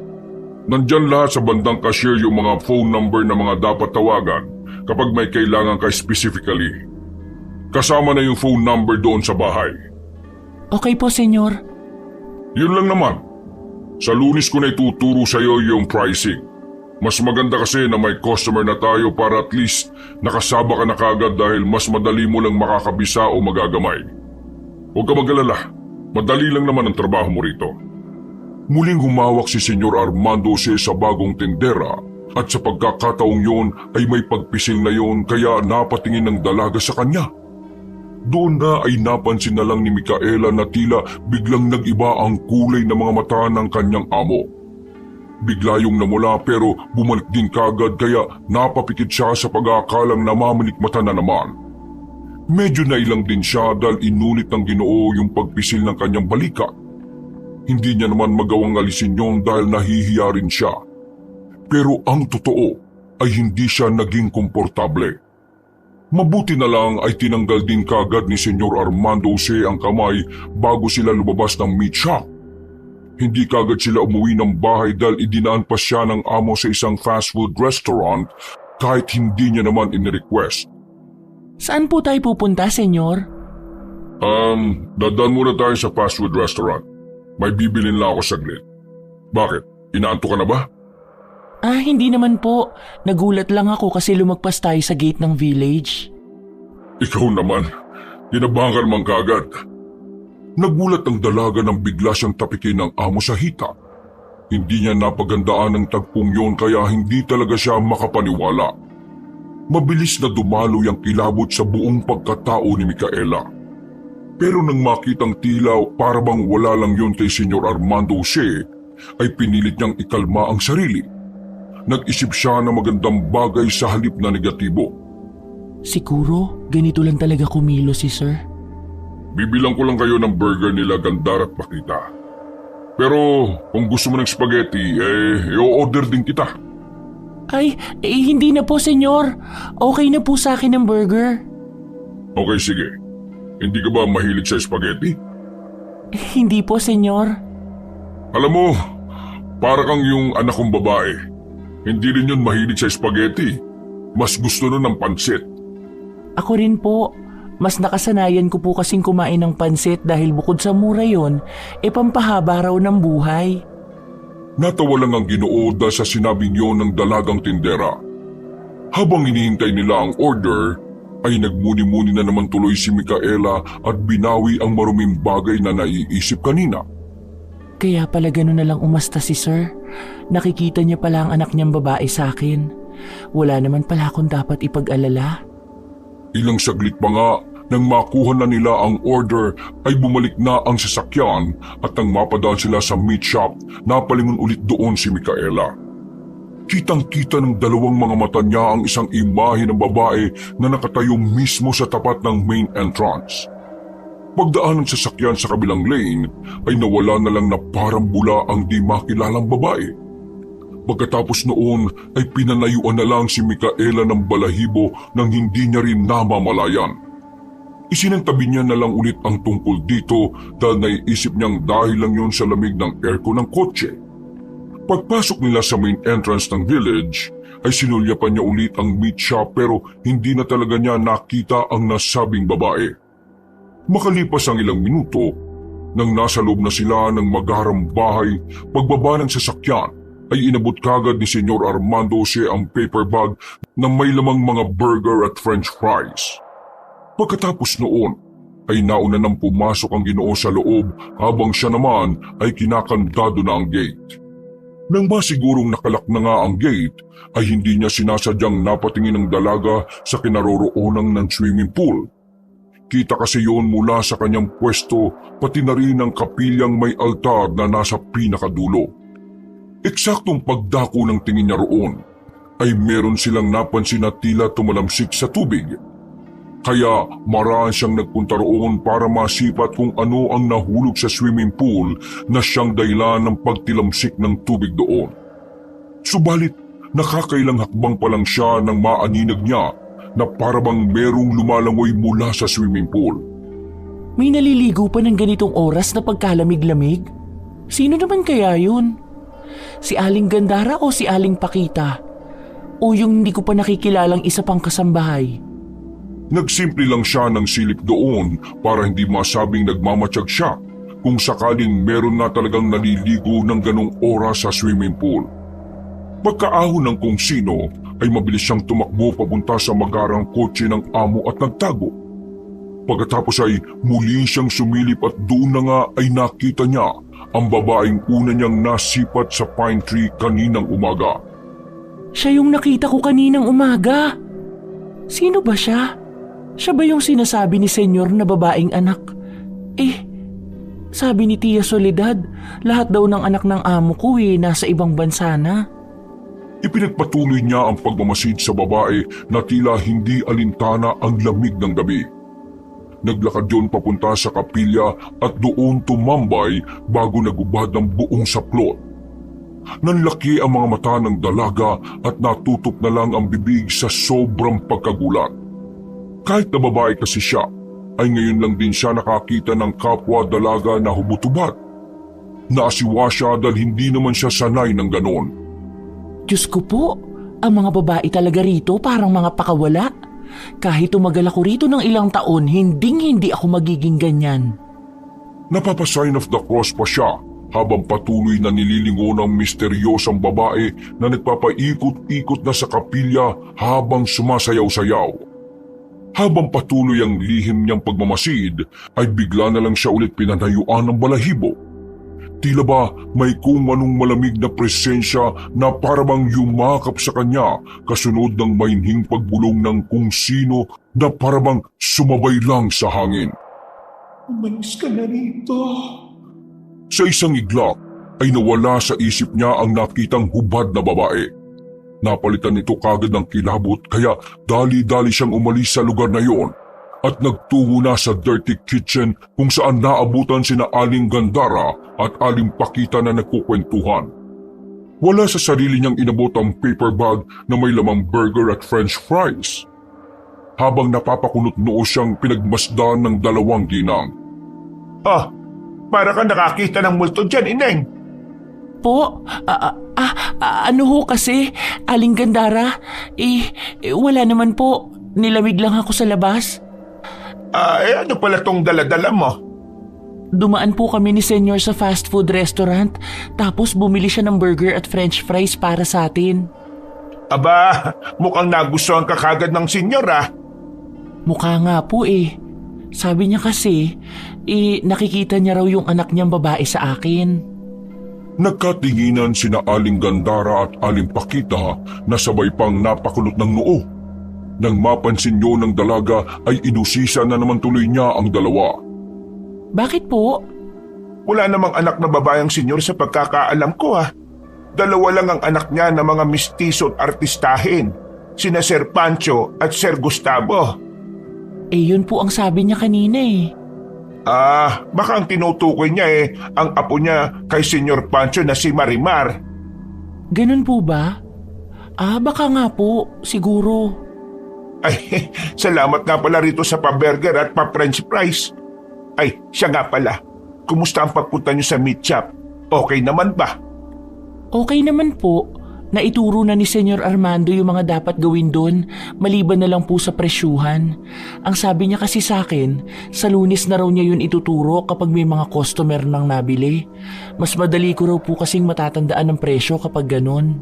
Nandyan lahat sa bandang cashier yung mga phone number na mga dapat tawagan kapag may kailangan ka specifically. Kasama na yung phone number doon sa bahay. Okay po, senyor. Yun lang naman. Sa Lunes ko na ituturo sa'yo yung pricing. Mas maganda kasi na may customer na tayo para at least nakasaba ka na kagad dahil mas madali mo lang makakabisa o magagamay. Huwag ka mag-alala, madali lang naman ang trabaho mo rito. Muling humawak si Senyor Armando C. sa bagong tindera at sa pagkakataong yon ay may pagpisil na yon kaya napatingin ng dalaga sa kanya. Doon na ay napansin na lang ni Micaela na tila biglang nag-iba ang kulay ng mga mata ng kanyang amo. Bigla yung namula pero bumalik din kagad kaya napapikit siya sa pag-aakalang namamalikmata na naman. Medyo nailang din siya dahil inulit ng Ginoo yung pagpisil ng kanyang balikat. Hindi niya naman magawang alisin yon dahil nahihiya rin siya. Pero ang totoo ay hindi siya naging komportable. Mabuti na lang ay tinanggal din kagad ni Senyor Armando C. ang kamay bago sila lumabas ng meat shop. Hindi kagad sila umuwi ng bahay dahil idinaan pa siya ng amo sa isang fast food restaurant kahit hindi niya naman inirequest. Saan po tayo pupunta, senyor? Dadaan muna tayo sa fast food restaurant. May bibilin lang ako saglit. Bakit? Inaanto ka na ba? Hindi naman po. Nagulat lang ako kasi lumagpas tayo sa gate ng village. Ikaw naman. Kinabahan ka naman kagad. Nagulat ang dalaga nang bigla siyang tapikin ng amo sa hita. Hindi niya napagandaan ang tagpong yon kaya hindi talaga siya makapaniwala. Mabilis na dumalo yung kilabot sa buong pagkatao ni Micaela. Pero nang makitang tila para bang wala lang yon kay Senyor Armando C., ay pinilit niyang ikalma ang sarili. Nag-isip siya ng magandang bagay sa halip na negatibo. Siguro, ganito lang talaga kumilo si sir. Bibilang ko lang kayo ng burger nila Gandar at Pakita. Pero kung gusto mo ng spaghetti, i-order din kita. Hindi na po, senyor. Okay na po sa akin ang burger. Okay, sige. Hindi ka ba mahilig sa spaghetti? Hindi po, senyor. Alam mo, para kang yung anak kong babae. Hindi rin yun mahilig sa spaghetti. Mas gusto nun ng pansit. Ako rin po. Mas nakasanayan ko po kasing kumain ng pansit dahil bukod sa mura yon, pampahaba raw ng buhay. Natawa lang ang Ginoo dahil sa sinabing yon ng dalagang tindera. Habang hinihintay nila ang order, ay nagmuni-muni na naman tuloy si Micaela at binawi ang maruming bagay na naiisip kanina. Kaya pala gano'n na lang umasta si Sir. Nakikita niya pala ang anak niyang babae sa akin. Wala naman pala akong dapat ipag-alala. Ilang saglit pa nga, nang makuha na nila ang order ay bumalik na ang sasakyan at nang mapadaan sila sa meat shop, napalingon ulit doon si Micaela. Kitang-kita ng dalawang mga mata niya ang isang imahe ng babae na nakatayo mismo sa tapat ng main entrance. Pagdaan ng sasakyan sa kabilang lane ay nawala na lang na parang bula ang di makilalang babae. Pagkatapos noon ay pinanayuan na lang si Micaela ng balahibo nang hindi niya rin namamalayan. Isinantabi niya na lang ulit ang tungkol dito dahil naiisip niyang dahil lang yun sa lamig ng aircon ng kotse. Pagpasok nila sa main entrance ng village ay sinulyapan niya ulit ang meat shop pero hindi na talaga niya nakita ang nasabing babae. Makalipas ang ilang minuto, nang nasa loob na sila ng magharang bahay, pagbaba ng sasakyan ay inabot kagad ni Senyor Armando Jose ang paper bag na may lamang mga burger at french fries. Pagkatapos noon ay nauna nang pumasok ang Ginoo sa loob habang siya naman ay kinakandado na ang gate. Nang masigurong nakalak na nga ang gate ay hindi niya sinasadyang napatingin ng dalaga sa kinaroroonan ng swimming pool. Kita kasi yon mula sa kanyang pwesto pati na rin ang kapilyang may altar na nasa pinakadulo. Eksaktong pagdako ng tingin niya roon ay meron silang napansin na tila tumalamsik sa tubig. Kaya maraan siyang nagpunta roon para masipat kung ano ang nahulog sa swimming pool na siyang dahilan ng pagtilamsik ng tubig doon. Subalit nakakailang hakbang pa lang siya nang maaninag niya na parabang merong lumalangoy mula sa swimming pool. May naliligo pa ng ganitong oras na pagkalamig-lamig? Sino naman kaya yun? Si Aling Gandara o si Aling Pakita? O yung hindi ko pa nakikilalang isa pang kasambahay? Nagsimple lang siya ng silip doon para hindi masabing nagmamatsyag siya kung sakaling meron na talagang naliligo ng ganong oras sa swimming pool. Pagkaahon ng kung sino ay mabilis siyang tumakbo papunta sa magarang kotse ng amo at nagtago. Pagkatapos ay muli siyang sumilip at doon na nga ay nakita niya ang babaeng una niyang nasipat sa pine tree kaninang umaga. Siya yung nakita ko kaninang umaga. Sino ba siya? Siya ba yung sinasabi ni Senyor na babaeng anak? Sabi ni Tia Soledad, lahat daw ng anak ng amo ko nasa ibang bansa na. Ipinagpatuloy niya ang pagmamasid sa babae na tila hindi alintana ang lamig ng gabi. Naglakad yun papunta sa kapilya at doon tumambay bago nagubad ng buong saplot. Nanlaki ang mga mata ng dalaga at natutok na lang ang bibig sa sobrang pagkagulat. Kahit na babae kasi siya, ay ngayon lang din siya nakakita ng kapwa dalaga na hubot-hubad. Naasiwa siya dahil hindi naman siya sanay ng ganon. Diyos ko po, ang mga babae talaga rito parang mga pakawala. Kahit tumagal ako rito ng ilang taon, hindi ako magiging ganyan. Napapasign of the cross pa siya habang patuloy na nililingo ng misteryosang babae na nagpapaikot-ikot na sa kapilya habang sumasayaw-sayaw. Habang patuloy ang lihim niyang pagmamasid, ay bigla na lang siya ulit pinanayuan ng balahibo. Tila ba may kung anong malamig na presensya na parabang yumakap sa kanya kasunod ng mainhing pagbulong ng kung sino na parabang sumabay lang sa hangin. Umalis ka na rito. Sa isang iglap ay nawala sa isip niya ang nakitang hubad na babae. Napalitan nito kagad ng kilabot kaya dali-dali siyang umalis sa lugar na yon at nagtungo na sa dirty kitchen kung saan naabutan sina Aling Gandara at Aling Pakita na nagkukwentuhan. Wala sa sarili niyang inabot ang paper bag na may lamang burger at french fries. Habang napapakunot noo siyang pinagmasdan ng dalawang ginang. Para ka nakakita ng multo dyan, Ineng. Po, ano ho kasi, Aling Gandara? Wala naman po. Nilamig lang ako sa labas. Ano pala tong daladala mo? Dumaan po kami ni Senyor sa fast food restaurant tapos bumili siya ng burger at french fries para sa atin. Aba, mukhang nagustuhan ka kagad ng senyor Mukha nga po eh. Sabi niya kasi, nakikita niya raw yung anak niyang babae sa akin. Nagkatinginan sina Aling Gandara at Aling Pakita na sabay pang napakulot ng noo. Nang mapansin niyo ng dalaga ay inusisa na naman tuloy niya ang dalawa. Bakit po? Wala namang anak na babayang senyor sa pagkakaalam ko Dalawa lang ang anak niya na mga mistiso at artistahin, sina Sir Pancho at Sir Gustavo. Yun po ang sabi niya kanina eh. Baka ang tinutukoy niya ang apo niya kay Senyor Pancho na si Marimar. Ganun po ba? Baka nga po, siguro. Ay, salamat nga pala rito sa pa-burger at pa-french fries. Ay, siya nga pala. Kumusta ang pagpunta niyo sa meat shop? Okay naman ba? Okay naman po. Naituro na ni Senyor Armando yung mga dapat gawin doon, maliban na lang po sa presyuhan. Ang sabi niya kasi sa akin, sa Lunes na raw niya yun ituturo kapag may mga customer nang nabili. Mas madali ko raw po kasing matatandaan ang presyo kapag ganun.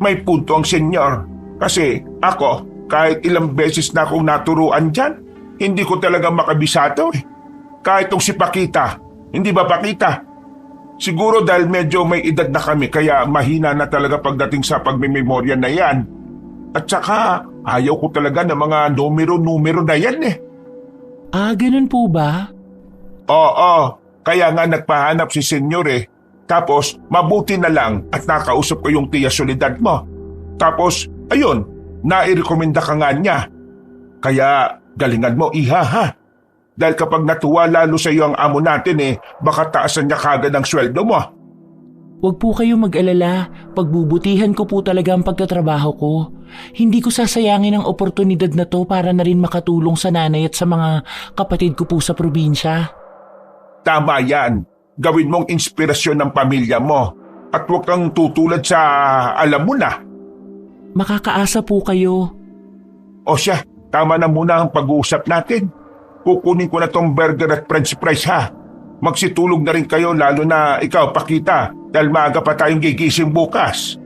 May punto ang senyor. Kasi ako, kahit ilang beses na akong naturuan dyan, hindi ko talaga makabisado Kahit tong si Pakita, hindi ba Pakita? Siguro dahil medyo may edad na kami kaya mahina na talaga pagdating sa pagmememorya na yan. At saka ayaw ko talaga ng mga numero-numero na yan Ganun po ba? Oo, kaya nga nagpahanap si senyor Tapos mabuti na lang at nakausap ko yung Tia Soledad mo. Tapos ayun, nairekomenda ka nga niya. Kaya galingan mo iha. Dahil kapag natuwa lalo sa iyo ang amo natin baka taasan niya kagad ang sweldo mo. Huwag po kayo mag-alala, pagbubutihan ko po talaga ang pagtatrabaho ko. Hindi ko sasayangin ang oportunidad na to para na rin makatulong sa nanay at sa mga kapatid ko po sa probinsya. Tama yan. Gawin mong inspirasyon ng pamilya mo at huwag kang tutulad sa alam mo na. Makakaasa po kayo. O siya, tama na muna ang pag-uusap natin. Kukunin ko na tong burger at french fries Magsitulog na rin kayo lalo na ikaw Pakita dahil maaga pa tayong gigising bukas.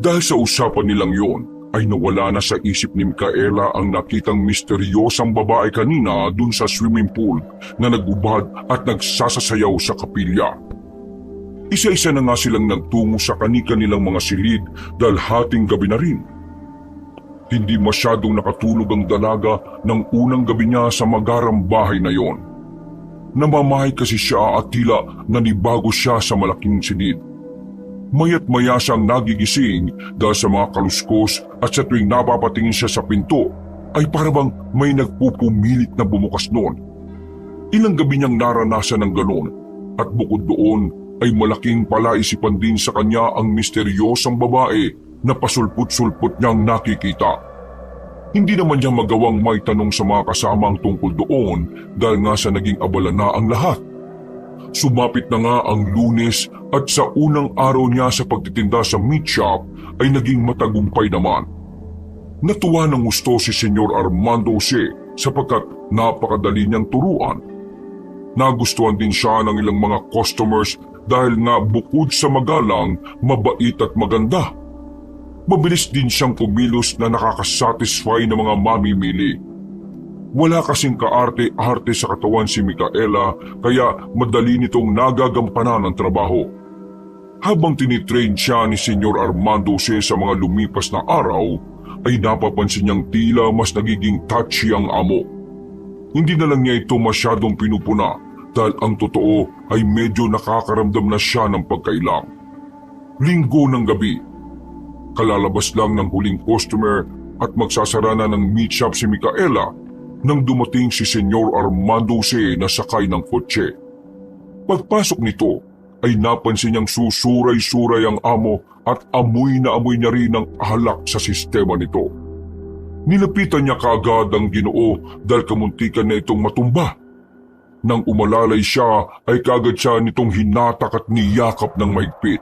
Dahil sa usapan nilang yon, ay nawala na sa isip ni Micaela ang nakitang misteryosang babae kanina dun sa swimming pool na nagubad at nagsasasayaw sa kapilya. Isa-isa na nga silang nagtungo sa kani-kanilang mga silid dahil hating gabi na rin. Hindi masyadong nakatulog ang dalaga ng unang gabi niya sa magarang bahay na yon. Namamahay kasi siya at tila nanibago siya sa malaking silid. Maya't maya siyang nagigising dahil sa mga kaluskos at sa tuwing napapatingin siya sa pinto ay parang may nagpupumilit na bumukas noon. Ilang gabi niyang naranasan ng ganon at bukod doon ay malaking palaisipan din sa kanya ang misteryosang babae na pasulput-sulput niyang nakikita. Hindi naman niya magawang may tanong sa mga kasamang tungkol doon dahil nga sa naging abala na ang lahat. Sumapit na nga ang Lunes at sa unang araw niya sa pagtitinda sa meat shop ay naging matagumpay naman. Natuwa ng gusto si Senyor Armando Jose sapagkat napakadali niyang turuan. Nagustuhan din siya ng ilang mga customers dahil nga bukod sa magalang, mabait at maganda. Mabilis din siyang kumilos na nakakasatisfy ng mga mamimili. Wala kasing kaarte-arte sa katawan si Micaela kaya madali nitong nagagampanan ang trabaho. Habang tinitrain siya ni Senyor Armando Jose sa mga lumipas na araw, ay napapansin niyang tila mas nagiging touchy ang amo. Hindi na lang niya ito masyadong pinupuna dahil ang totoo ay medyo nakakaramdam na siya ng pagkailang. Linggo ng gabi. Kalalabas lang ng huling customer at magsasara na ng meat shop si Micaela nang dumating si Senyor Armando Jose na sakay ng kotse. Pagpasok nito ay napansin niyang susuray-suray ang amo at amoy na amoy niya rin ang alak sa sistema nito. Nilapitan niya kaagad ang Ginoo dahil kamuntikan na itong matumba. Nang umalalay siya ay kaagad siya nitong hinatak at niyakap ng mahigpit.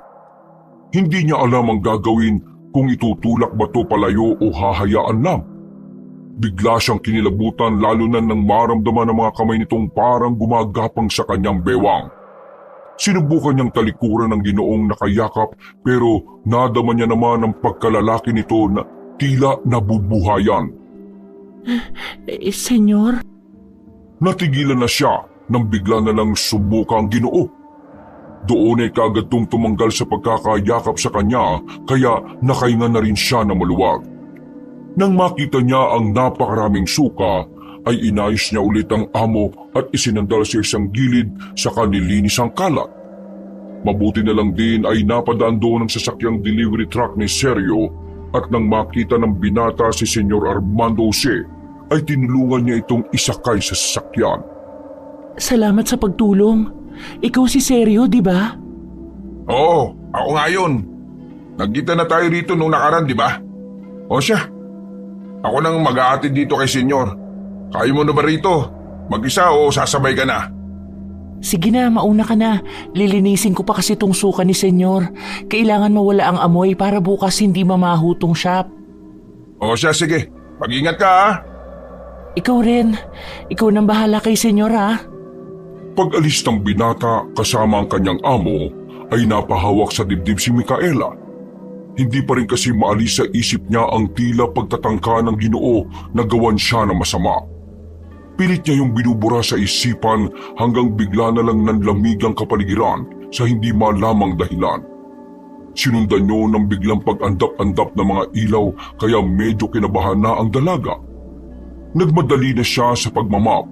Hindi niya alam ang gagawin kung itutulak ba to palayo o hahayaan lang. Bigla siyang kinilabutan lalo na nang maramdaman ng mga kamay nitong parang gumagapang sa kanyang bewang. Sinubukan niyang talikuran ng Ginoong nakayakap pero nadama niya naman ang pagkalalaki nito na tila nabubuhayan. Senyor? Natigilan na siya nang bigla na lang sumuka ang Ginoo. Doon ay kaagad tumanggal sa pagkakayakap sa kanya kaya nakahinga na rin siya na maluwag. Nang makita niya ang napakaraming suka, ay inayos niya ulit ang amo at isinandal sa isang gilid sa kanilinis ang kalat. Mabuti na lang din ay napadaan doon ang sasakyang delivery truck ni Sergio at nang makita ng binata si Senyor Armando Jose, ay tinulungan niya itong isakay sa sasakyan. Salamat sa pagtulong. Ikaw si Sergio, di ba? Oo, ako nga yun. Nagkita na tayo rito nung nakaraan, di ba? O siya, ako nang mag-aatid dito kay senyor. Kaya mo na ba rito? Mag-isa o sasabay ka na? Sige na, mauna ka na. Lilinisin ko pa kasi tong suka ni senyor. Kailangan mawala ang amoy para bukas hindi mamaho tong shop. O siya, sige. Mag-ingat ka ha. Ikaw rin. Ikaw nang bahala kay senyor ha. Pag-alis ng binata kasama ang kanyang amo, ay napahawak sa dibdib si Micaela. Hindi pa rin kasi maalis sa isip niya ang tila pagtatangka ng Ginoo na gawan siya ng masama. Pilit niya yung binubura sa isipan hanggang bigla na lang nanlamig ang kapaligiran sa hindi malamang dahilan. Sinundan niyo ng biglang pag-andap-andap ng mga ilaw kaya medyo kinabahan na ang dalaga. Nagmadali na siya sa pagmamap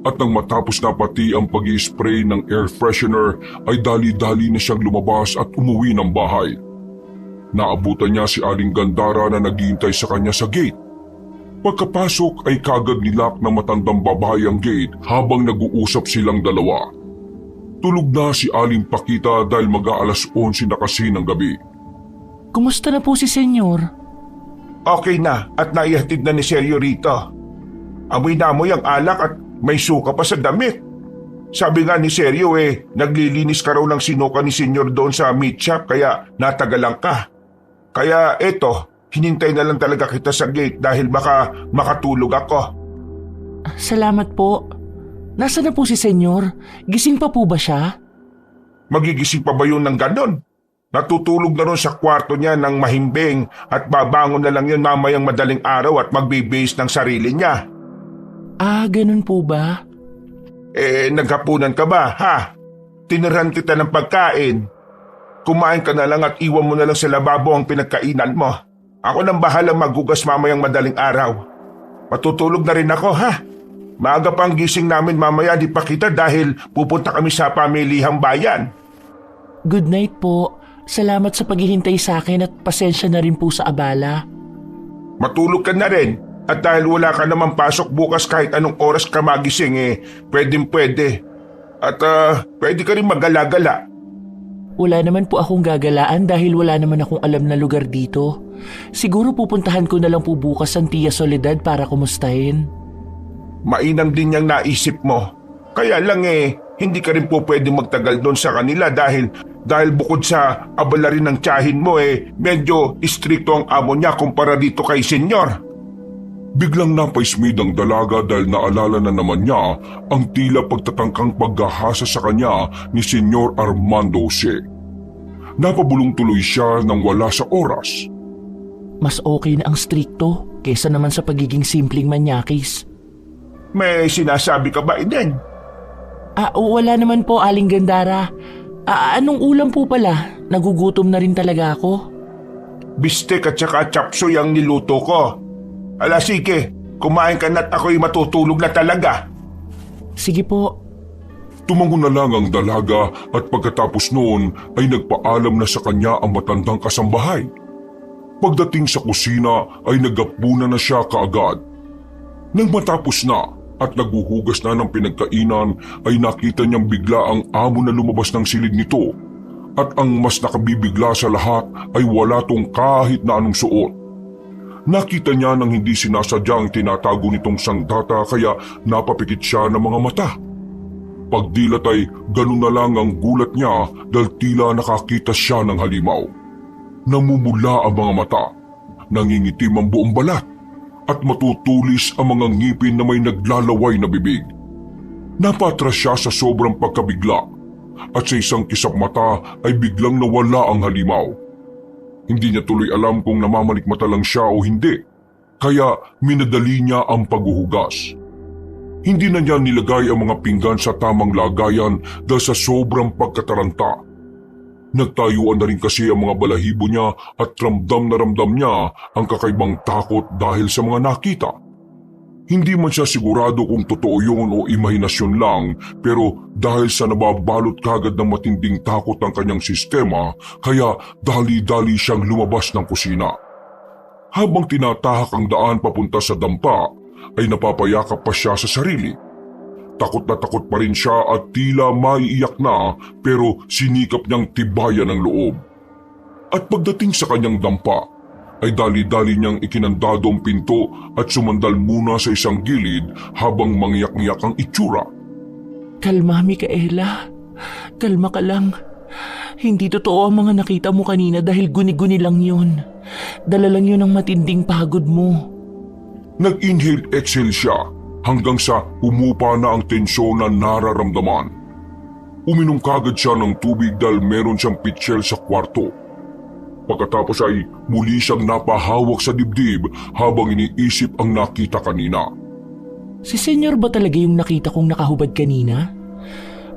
at nang matapos na pati ang pag-i-spray ng air freshener ay dali-dali na siyang lumabas at umuwi ng bahay. Naabutan niya si Aling Gandara na naghihintay sa kanya sa gate. Pagkapasok ay kagad nilak ng matandang babae ang gate habang nag-uusap silang dalawa. Tulog na si Aling Pakita dahil mag-aalas 11 na kasi ng gabi. Kumusta na po si senyor? Okay na at naihatid na ni Sergio rito. Amoy na amoy ang alak at may suka pa sa damit. Sabi nga ni Sergio naglilinis ka raw ng sinuka ni senyor doon sa meat shop kaya natagalan ka. Kaya eto, hinintay na lang talaga kita sa gate dahil baka makatulog ako. Salamat po. Nasaan na po si senyor? Gising pa po ba siya? Magigising pa ba yun ng ganon? Natutulog na ron sa kwarto niya ng mahimbing at babangon na lang yun mamayang madaling araw at magbibihis ng sarili niya. Ah, ganun po ba? Naghapunan ka ba, ha? Tinirhan kita ng pagkain. Kumain ka na lang at iwan mo na lang sa lababo ang pinagkainan mo. Ako nang bahalang maghugas mamayang madaling araw. Matutulog na rin ako, ha? Maaga pang gising namin mamaya di pa kita dahil pupunta kami sa pamilihang bayan. Good night po. Salamat sa paghihintay sa akin at pasensya na rin po sa abala. Matulog ka na rin. At dahil wala ka naman pasok bukas kahit anong oras ka magising pwede. At pwede ka rin magala-gala. Wala naman po akong gagalaan dahil wala naman akong alam na lugar dito. Siguro pupuntahan ko na lang po bukas ang Tia Soledad para kumustahin. Mainam din niyang naisip mo. Kaya lang hindi ka rin po pwede magtagal doon sa kanila dahil bukod sa abala rin ng tiyahin mo medyo istrikto ang amo niya kumpara dito kay senyor. Biglang napaismid ang dalaga dahil naalala na naman niya ang tila pagtatangkang paghahasa sa kanya ni Senyor Armando Jose. Napabulong tuloy siya nang wala sa oras. Mas okay na ang strikto kaysa naman sa pagiging simpleng manyakis. May sinasabi ka ba, Eden? Wala naman po, Aling Gandara. Anong ulam po pala? Nagugutom na rin talaga ako. Bistek at saka chapsoy ang niluto ko. Ala sige, kumain ka na't ako'y matutulog na talaga. Sige po. Tumango na lang ang dalaga at pagkatapos noon ay nagpaalam na sa kanya ang matandang kasambahay. Pagdating sa kusina ay naghapunan na siya kaagad. Nang matapos na at naghuhugas na ng pinagkainan ay nakita niyang bigla ang amo na lumabas ng silid nito at ang mas nakabibigla sa lahat ay wala tong kahit na anong suot. Nakita niya nang hindi sinasadyang tinatago nitong sandata kaya napapikit siya ng mga mata. Pagdilat ay ganun na lang ang gulat niya dahil tila nakakita siya ng halimaw. Namumula ang mga mata, nangingitim ang buong balat at matutulis ang mga ngipin na may naglalaway na bibig. Napatras siya sa sobrang pagkabigla at sa isang kisap mata ay biglang nawala ang halimaw. Hindi niya tuloy alam kung namamalikmata lang siya o hindi, kaya minadali niya ang paghuhugas. Hindi na niya nilagay ang mga pinggan sa tamang lagayan dahil sa sobrang pagkataranta. Nagtayuan na rin kasi ang mga balahibo niya at ramdam na ramdam niya ang kakaibang takot dahil sa mga nakita. Hindi man siya sigurado kung totoo yun o imahinasyon lang, pero dahil sa nababalot kagad ng matinding takot ang kanyang sistema, kaya dali-dali siyang lumabas ng kusina. Habang tinatahak ang daan papunta sa dampa, ay napapayakap pa siya sa sarili. Takot na takot pa rin siya at tila maiiyak na, pero sinikap niyang tibayan ang loob. At pagdating sa kanyang dampa, ay dali-dali niyang ikinandado ang pinto at sumandal muna sa isang gilid habang mangyak-ngyak ang itsura. Kalma, Micaela. Kalma ka lang. Hindi totoo ang mga nakita mo kanina dahil guni-guni lang yun. Dala lang yun ang matinding pagod mo. Nag-inhale-exhale siya hanggang sa umupa na ang tensyon na nararamdaman. Uminom kagad siya ng tubig dahil meron siyang pitsyel sa kwarto. Pagkatapos ay muli siyang napahawak sa dibdib habang iniisip ang nakita kanina. Si Senyor ba talaga yung nakita kong nakahubad kanina?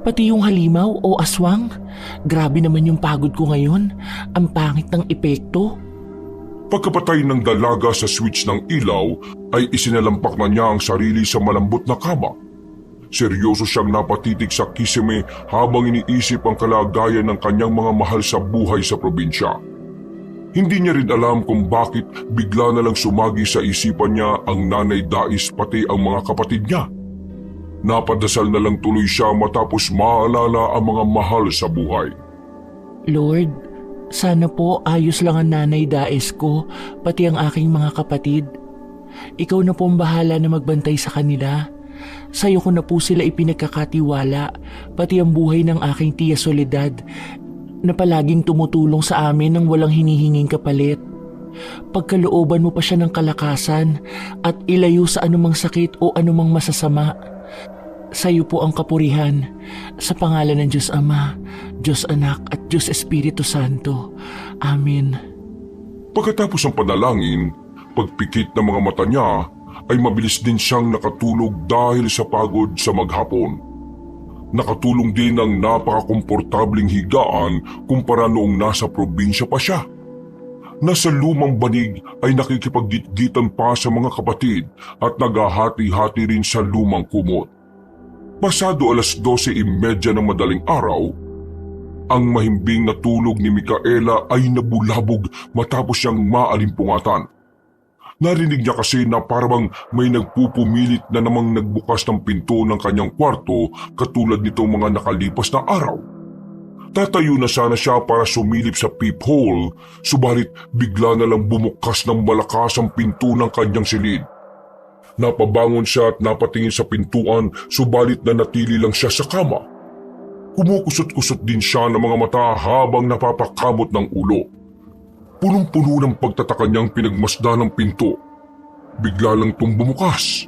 Pati yung halimaw o aswang? Grabe naman yung pagod ko ngayon. Ang pangit ng epekto. Pagkapatay ng dalaga sa switch ng ilaw ay isinalampak na niya ang sarili sa malambot na kama. Seryoso siyang napatitig sa kisame habang iniisip ang kalagayan ng kanyang mga mahal sa buhay sa probinsya. Hindi niya rin alam kung bakit bigla na lang sumagi sa isipan niya ang nanay Dais pati ang mga kapatid niya. Napadasal na lang tuloy siya matapos maalala ang mga mahal sa buhay. Lord, sana po ayos lang ang nanay Dais ko, pati ang aking mga kapatid. Ikaw na po ang bahala na magbantay sa kanila. Sa'yo ko na po sila ipinagkakatiwala, pati ang buhay ng aking tiya Soledad, na palaging tumutulong sa amin nang walang hinihinging kapalit. Pagkalooban mo pa siya ng kalakasan at ilayo sa anumang sakit o anumang masasama. Sa iyo po ang kapurihan, sa pangalan ng Diyos Ama, Diyos Anak at Diyos Espiritu Santo. Amen. Pagkatapos ng panalangin, pagpikit ng mga mata niya ay mabilis din siyang nakatulog dahil sa pagod sa maghapon. Nakatulong din ang napakakomportabling higaan kumpara noong nasa probinsya pa siya. Nasa lumang banig ay nakikipagditgitan pa sa mga kapatid at naghahati-hati rin sa lumang kumot. Pasado 12:30 ng madaling araw, ang mahimbing na tulog ni Micaela ay nabulabog matapos siyang maalimpungatan. Narinig niya kasi na parang may nagpupumilit na namang nagbukas ng pinto ng kanyang kwarto katulad nitong mga nakalipas na araw. Tatayo na sana siya para sumilip sa peephole, subalit bigla na lang bumukas ng malakas ang pinto ng kanyang silid. Napabangon siya at napatingin sa pintuan, subalit nanatili lang siya sa kama. Kumukusot-kusot din siya ng mga mata habang napapakamot ng ulo. Punong-puno ng pagtataka niyang pinagmasdan ng pinto. Bigla lang itong bumukas.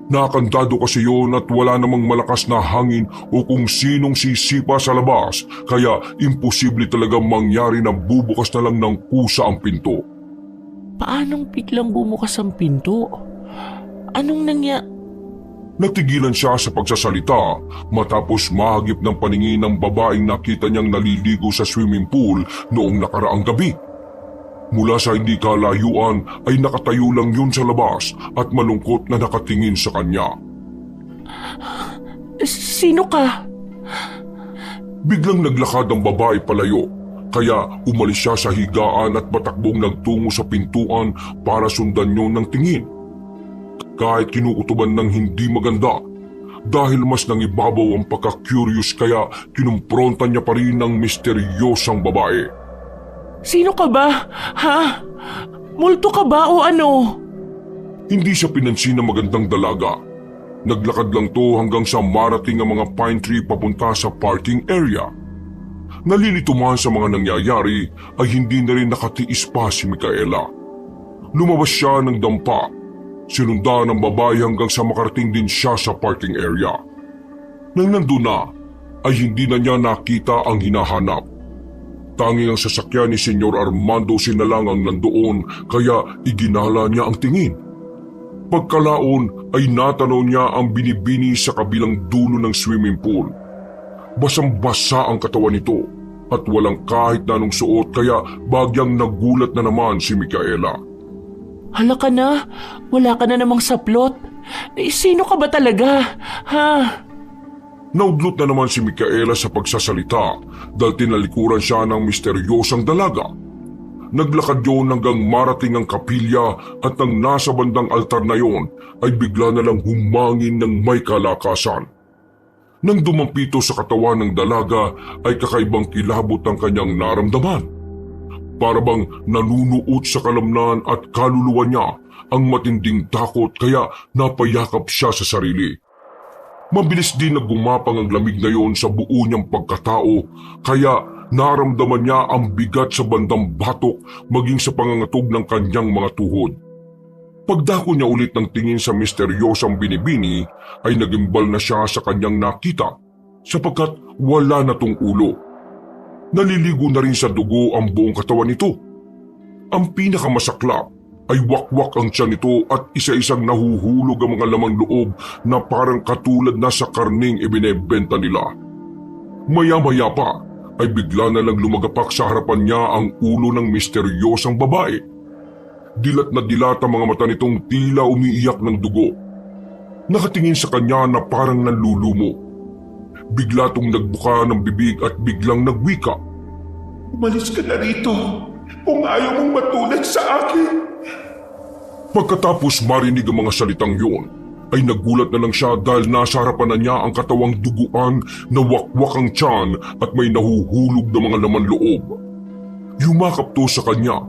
Nakakandado kasi yun at wala namang malakas na hangin o kung sinong sisipa sa labas, kaya imposible talagang mangyari na bubukas na lang ng kusa ang pinto. Paanong biglang bumukas ang pinto? Anong Natigilan siya sa pagsasalita matapos mahagip ng paningin ng babaeng nakita niyang naliligo sa swimming pool noong nakaraang gabi. Mula sa hindi kalayuan ay nakatayo lang yun sa labas at malungkot na nakatingin sa kanya. Sino ka? Biglang naglakad ang babae palayo, kaya umalis siya sa higaan at patakbong nagtungo sa pintuan para sundan yun ng tingin. Kahit kinukutuban ng hindi maganda, dahil mas nangibabaw ang pagka-curious kaya kinumpronta niya pa rin ang misteryosang babae. Sino ka ba? Ha? Multo ka ba o ano? Hindi siya pinansin ng magandang dalaga. Naglakad lang to hanggang sa marating ang mga pine tree papunta sa parking area. Nalilito man sa mga nangyayari ay hindi na rin nakatiis pa si Micaela. Lumabas siya ng dampa. Sinundan ng babae hanggang sa makarating din siya sa parking area. Nang nandun na, ay hindi na niya nakita ang hinahanap. Tanging ang sasakyan ni Senyor Armando sinalang ang nandoon kaya iginala niya ang tingin. Pagkalaon ay natanaw niya ang binibini sa kabilang dulo ng swimming pool. Basang-basa ang katawan nito at walang kahit na anong suot kaya bagyang nagulat na naman si Micaela. Hala ka na, wala ka na namang saplot. Sino ka ba talaga? Ha? Naudlot na naman si Micaela sa pagsasalita dahil tinalikuran siya ng misteryosang dalaga. Naglakad yun hanggang marating ang kapilya at ang nasa bandang altar na yon ay bigla na lang humangin ng may kalakasan. Nang dumampito sa katawan ng dalaga ay kakaibang kilabot ang kanyang naramdaman. Para bang nanunuot sa kalamnan at kaluluwa niya ang matinding takot kaya napayakap siya sa sarili. Mabilis din na gumapang ang lamig na yon sa buo niyang pagkatao kaya naramdaman niya ang bigat sa bandang batok maging sa pangangatog ng kanyang mga tuhod. Pagdako niya ulit ng tingin sa misteryosang binibini ay nagimbal na siya sa kanyang nakita sapagkat wala na tong ulo. Naliligo na rin sa dugo ang buong katawan nito. Ang pinakamasaklap ay wakwak ang tiyan nito at isa-isang nahuhulog ang mga lamang loob na parang katulad na sa karning ibinebenta nila. Maya-maya pa ay bigla na lang lumagapak sa harapan niya ang ulo ng misteryosang babae. Dilat na dilat ang mga mata nitong tila umiiyak ng dugo. Nakatingin sa kanya na parang nanlulumo. Bigla tong nagbuka ng bibig at biglang nagwika. Umalis ka na rito kung ayaw mong matulad sa akin. Pagkatapos marinig ang mga salitang yun, ay nagulat na lang siya dahil nasa harapan na niya ang katawang duguan na wakwak ang tiyan at may nahuhulog na mga laman loob. Yumakap to sa kanya,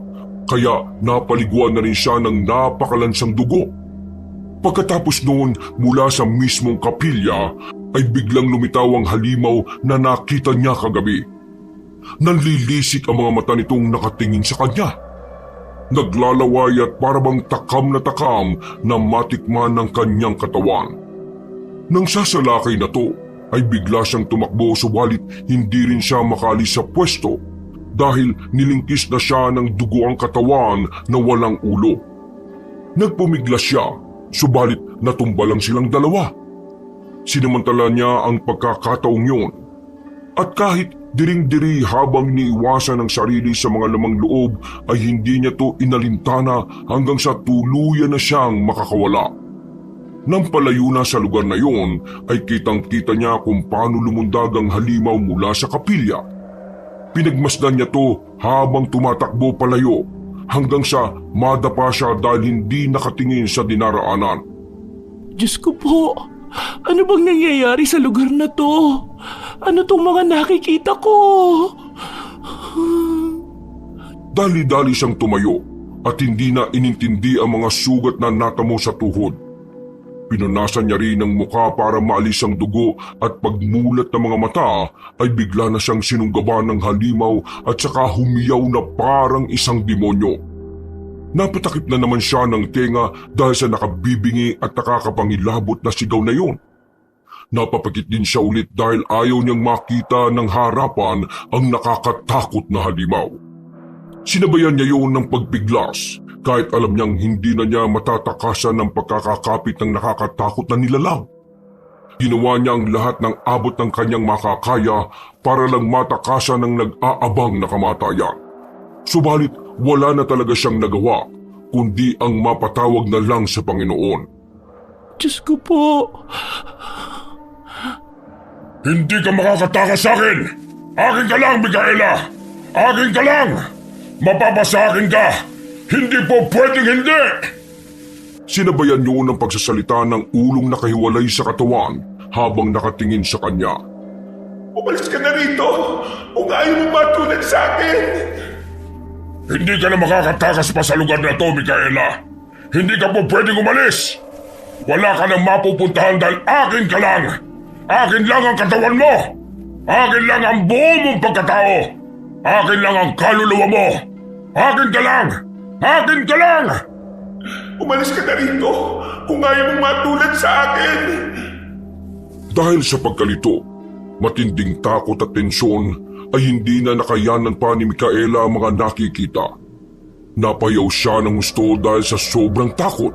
kaya napaliguan na rin siya ng napakalansang dugo. Pagkatapos noon, mula sa mismong kapilya, ay biglang lumitaw ang halimaw na nakita niya kagabi. Nanlilisik ang mga mata nitong nakatingin sa kanya. Naglalaway at parabang takam na matikman ng kanyang katawan. Nang sasalakay na to, ay bigla siyang tumakbo subalit hindi rin siya makalis sa pwesto dahil nilingkis na siya ng dugo ang katawan na walang ulo. Nagpumiglas siya, subalit natumba lang silang dalawa. Sinamantala niya ang pagkakataong yun. At kahit diring-diri habang niiwasan ang sarili sa mga lamang loob ay hindi niya to inalintana hanggang sa tuluyan na siyang makakawala. Nang palayo na sa lugar na yon ay kitang-kita niya kung paano lumundag ang halimaw mula sa kapilya. Pinagmasdan niya to habang tumatakbo palayo hanggang sa madapa siya dahil hindi nakatingin sa dinaraanan. Diyos ko po, ano bang nangyayari sa lugar na to? Ano tong mga nakikita ko? Dali-dali siyang tumayo at hindi na inintindi ang mga sugat na natamo sa tuhod. Pinunasan niya rin ang mukha para maalis ang dugo at pagmulat ng mga mata ay bigla na siyang sinunggaban ng halimaw at saka humiyaw na parang isang demonyo. Napatakip na naman siya ng tenga dahil sa nakabibingi at nakakapangilabot na sigaw na yon. Napapakit din siya ulit dahil ayaw niyang makita ng harapan ang nakakatakot na halimaw. Sinabayan niya yon ng pagpiglas kahit alam niyang hindi na niya matatakasan ng pagkakakapit ng nakakatakot na nilalang. Ginawa niya ang lahat ng abot ng kanyang makakaya para lang matakasan ng nag-aabang na kamatayan. Subalit wala na talaga siyang nagawa kundi ang mapatawag na lang sa Panginoon. Diyos ko po. Hindi ka makakatakas sa akin! Akin ka lang, Micaela! Akin ka lang! Mapapasakin ka! Hindi po pwedeng hindi! Sinabayan niyo ng pagsasalita ng ulong nakahiwalay sa katawan habang nakatingin sa kanya. Umalis ka na rito kung ayaw mong matulad sa akin. Hindi ka na makakatakas pa sa lugar na to, Micaela. Hindi ka po pwedeng umalis. Wala ka nang mapupuntahan dahil akin ka lang. Akin lang ang katawan mo. Akin lang ang buo mong pagkatao. Akin lang ang kaluluwa mo. Akin ka lang. Akin ka lang. Umalis ka na rito kung ayaw mong matulad sa akin. Dahil sa pagkalito, matinding takot at tensyon ay hindi na nakayanan pa ni Micaela ang mga nakikita. Napayaw siya ng gusto dahil sa sobrang takot.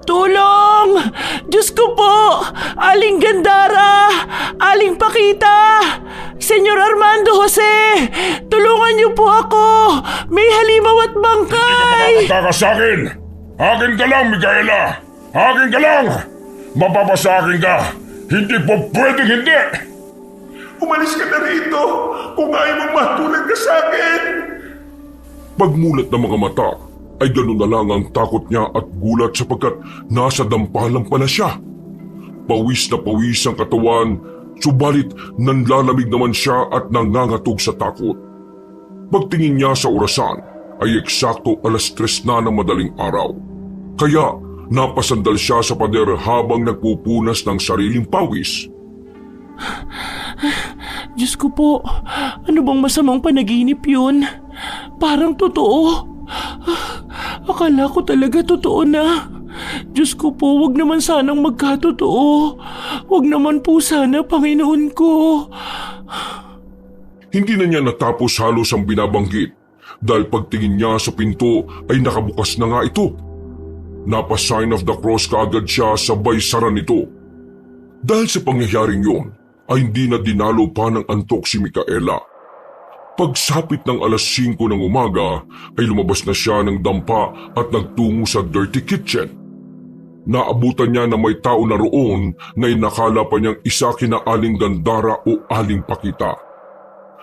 Tulong! Diyos ko po! Aling Gandara! Aling Pakita! Senyor Armando Jose! Tulungan niyo po ako! May halimaw at bangkay! Taka sa akin! Akin ka lang, Micaela! Akin ka lang! Mapapasakin ka! Hindi po pwedeng hindi! Umalis ka na rito kung ayaw mong matulad ka sa akin. Pagmulat ng mga mata, ay ganoon na lang ang takot niya at gulat sapagkat nasa dampalang pala siya. Pawis na pawis ang katawan, subalit nanlalamig naman siya at nangangatog sa takot. Pagtingin niya sa orasan, ay eksakto 3:00 na ng madaling araw. Kaya napasandal siya sa pader habang nagpupunas ng sariling pawis. Diyos ko po, ano bang masamang panaginip yun? Parang totoo. Akala ko talaga totoo na. Diyos ko po, wag naman sanang magkatotoo. Wag naman po sana, Panginoon ko. Hindi na niya natapos halos ang binabanggit dahil pagtingin niya sa pinto ay nakabukas na nga ito. Napa-sign of the cross kaagad siya sabay sara nito. Dahil sa pangyayaring yon, ay hindi na dinalo pa ng antok si Micaela. Pagsapit ng 5:00 ng umaga ay lumabas na siya ng dampa at nagtungo sa dirty kitchen. Naabutan niya na may tao na roon na inakala pa niyang isa kina Aling Gandara o Aling Pakita.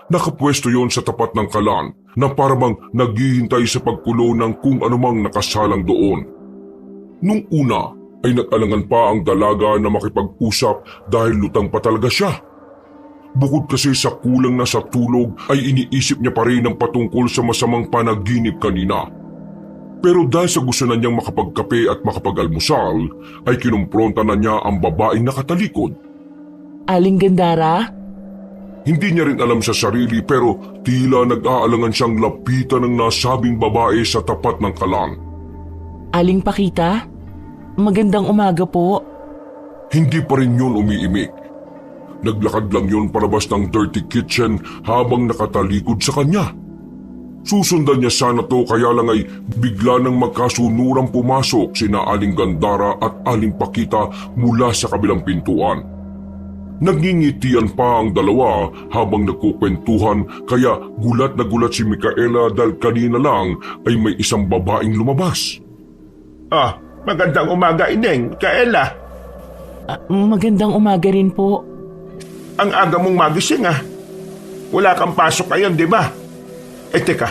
Nakapwesto yon sa tapat ng kalan na parang naghihintay sa pagkulo ng kung anumang nakasalang doon. Nung una ay nag-alangan pa ang dalaga na makipag-usap dahil lutang pa talaga siya. Bukod kasi sa kulang na sa tulog ay iniisip niya pa rin ang patungkol sa masamang panaginip kanina. Pero dahil sa gusto na niyang makapagkape at makapag-almusal, ay kinumpronta na niya ang babaeng nakatalikod. Aling Gandara? Hindi niya rin alam sa sarili pero tila nag-aalangan siyang lapitan ng nasabing babae sa tapat ng kalan. Aling Pakita? Magandang umaga po. Hindi pa rin yun umiimik. Naglakad lang yun palabas ng dirty kitchen habang nakatalikod sa kanya. Susundan niya sana to kaya lang ay bigla nang magkasunurang pumasok sina Aling Gandara at Aling Pakita mula sa kabilang pintuan. Nagngingitian pa ang dalawa habang nagkukwentuhan kaya gulat na gulat si Micaela dahil kanina lang ay may isang babaeng lumabas. Magandang umaga, Ineng. Micaela, Magandang umaga rin po. ang aga mong magising Wala kang pasok ngayon, di ba? Teka,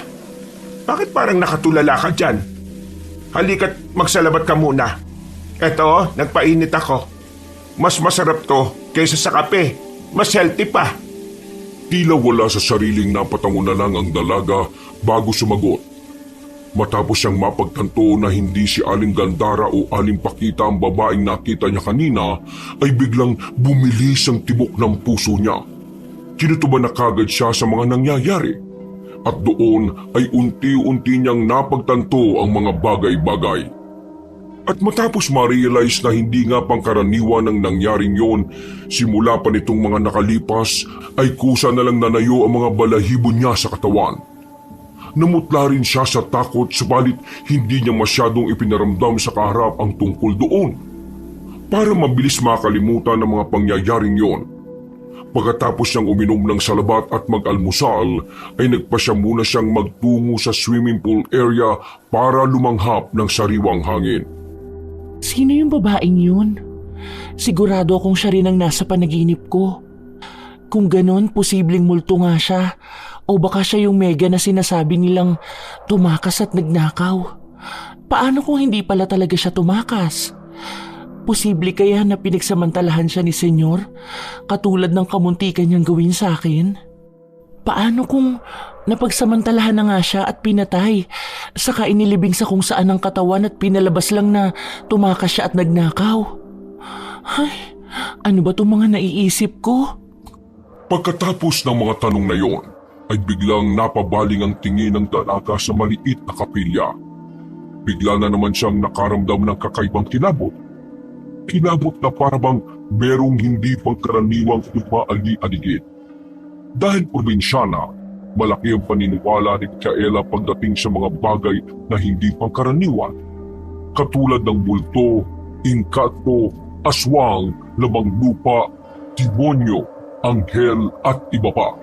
bakit parang nakatulala ka dyan? Halika't magsalabat ka muna. Eto, nagpainit ako. Mas masarap to kaysa sa kape. Mas healthy pa. Tila wala sa sariling napatango na lang ang dalaga bago sumagot. Matapos siyang mapagtanto na hindi si Aling Gandara o Aling Pakita ang babaeng nakita niya kanina, ay biglang bumilis ang tibok ng puso niya. Kinutuban na kagad siya sa mga nangyayari. At doon ay unti-unti niyang napagtanto ang mga bagay-bagay. At matapos ma-realize na hindi nga pangkaraniwan ang nangyaring yon, simula pa nitong mga nakalipas ay kusa na lang nanayo ang mga balahibo niya sa katawan. Namutla rin siya sa takot subalit hindi niya masyadong ipinaramdam sa kaharap ang tungkol doon. Para mabilis makalimutan ang mga pangyayaring yon. Pagkatapos niyang uminom ng salabat at mag-almusal, ay nagpasya muna siyang magtungo sa swimming pool area para lumanghap ng sariwang hangin. Sino yung babaeng yun? Sigurado akong siya rin ang nasa panaginip ko. Kung ganon, posibleng multo nga siya. O baka siya yung mega na sinasabi nilang tumakas at nagnakaw. Paano kung hindi pala talaga siya tumakas? Posible kaya na pinagsamantalahan siya ni Senyor, katulad ng kamuntikan niyang gawin sa akin? Paano kung napagsamantalahan na nga siya at pinatay, saka inilibing sa kung saan ang katawan at pinalabas lang na tumakas siya at nagnakaw? Ay, ano ba itong mga naiisip ko? Pagkatapos ng mga tanong na yon, ay biglang napabaling ang tingin ng dalaga sa maliit na kapilya. Bigla na naman siyang nakaramdam ng kakaibang kilabot. Kilabot na parabang merong hindi pangkaraniwang umaali-aligid. Dahil probinsyana, malaki ang paniniwala ni Micaela pagdating sa mga bagay na hindi pangkaraniwan. Katulad ng multo, inkanto, aswang, labang lupa, demonyo, anghel at iba pa.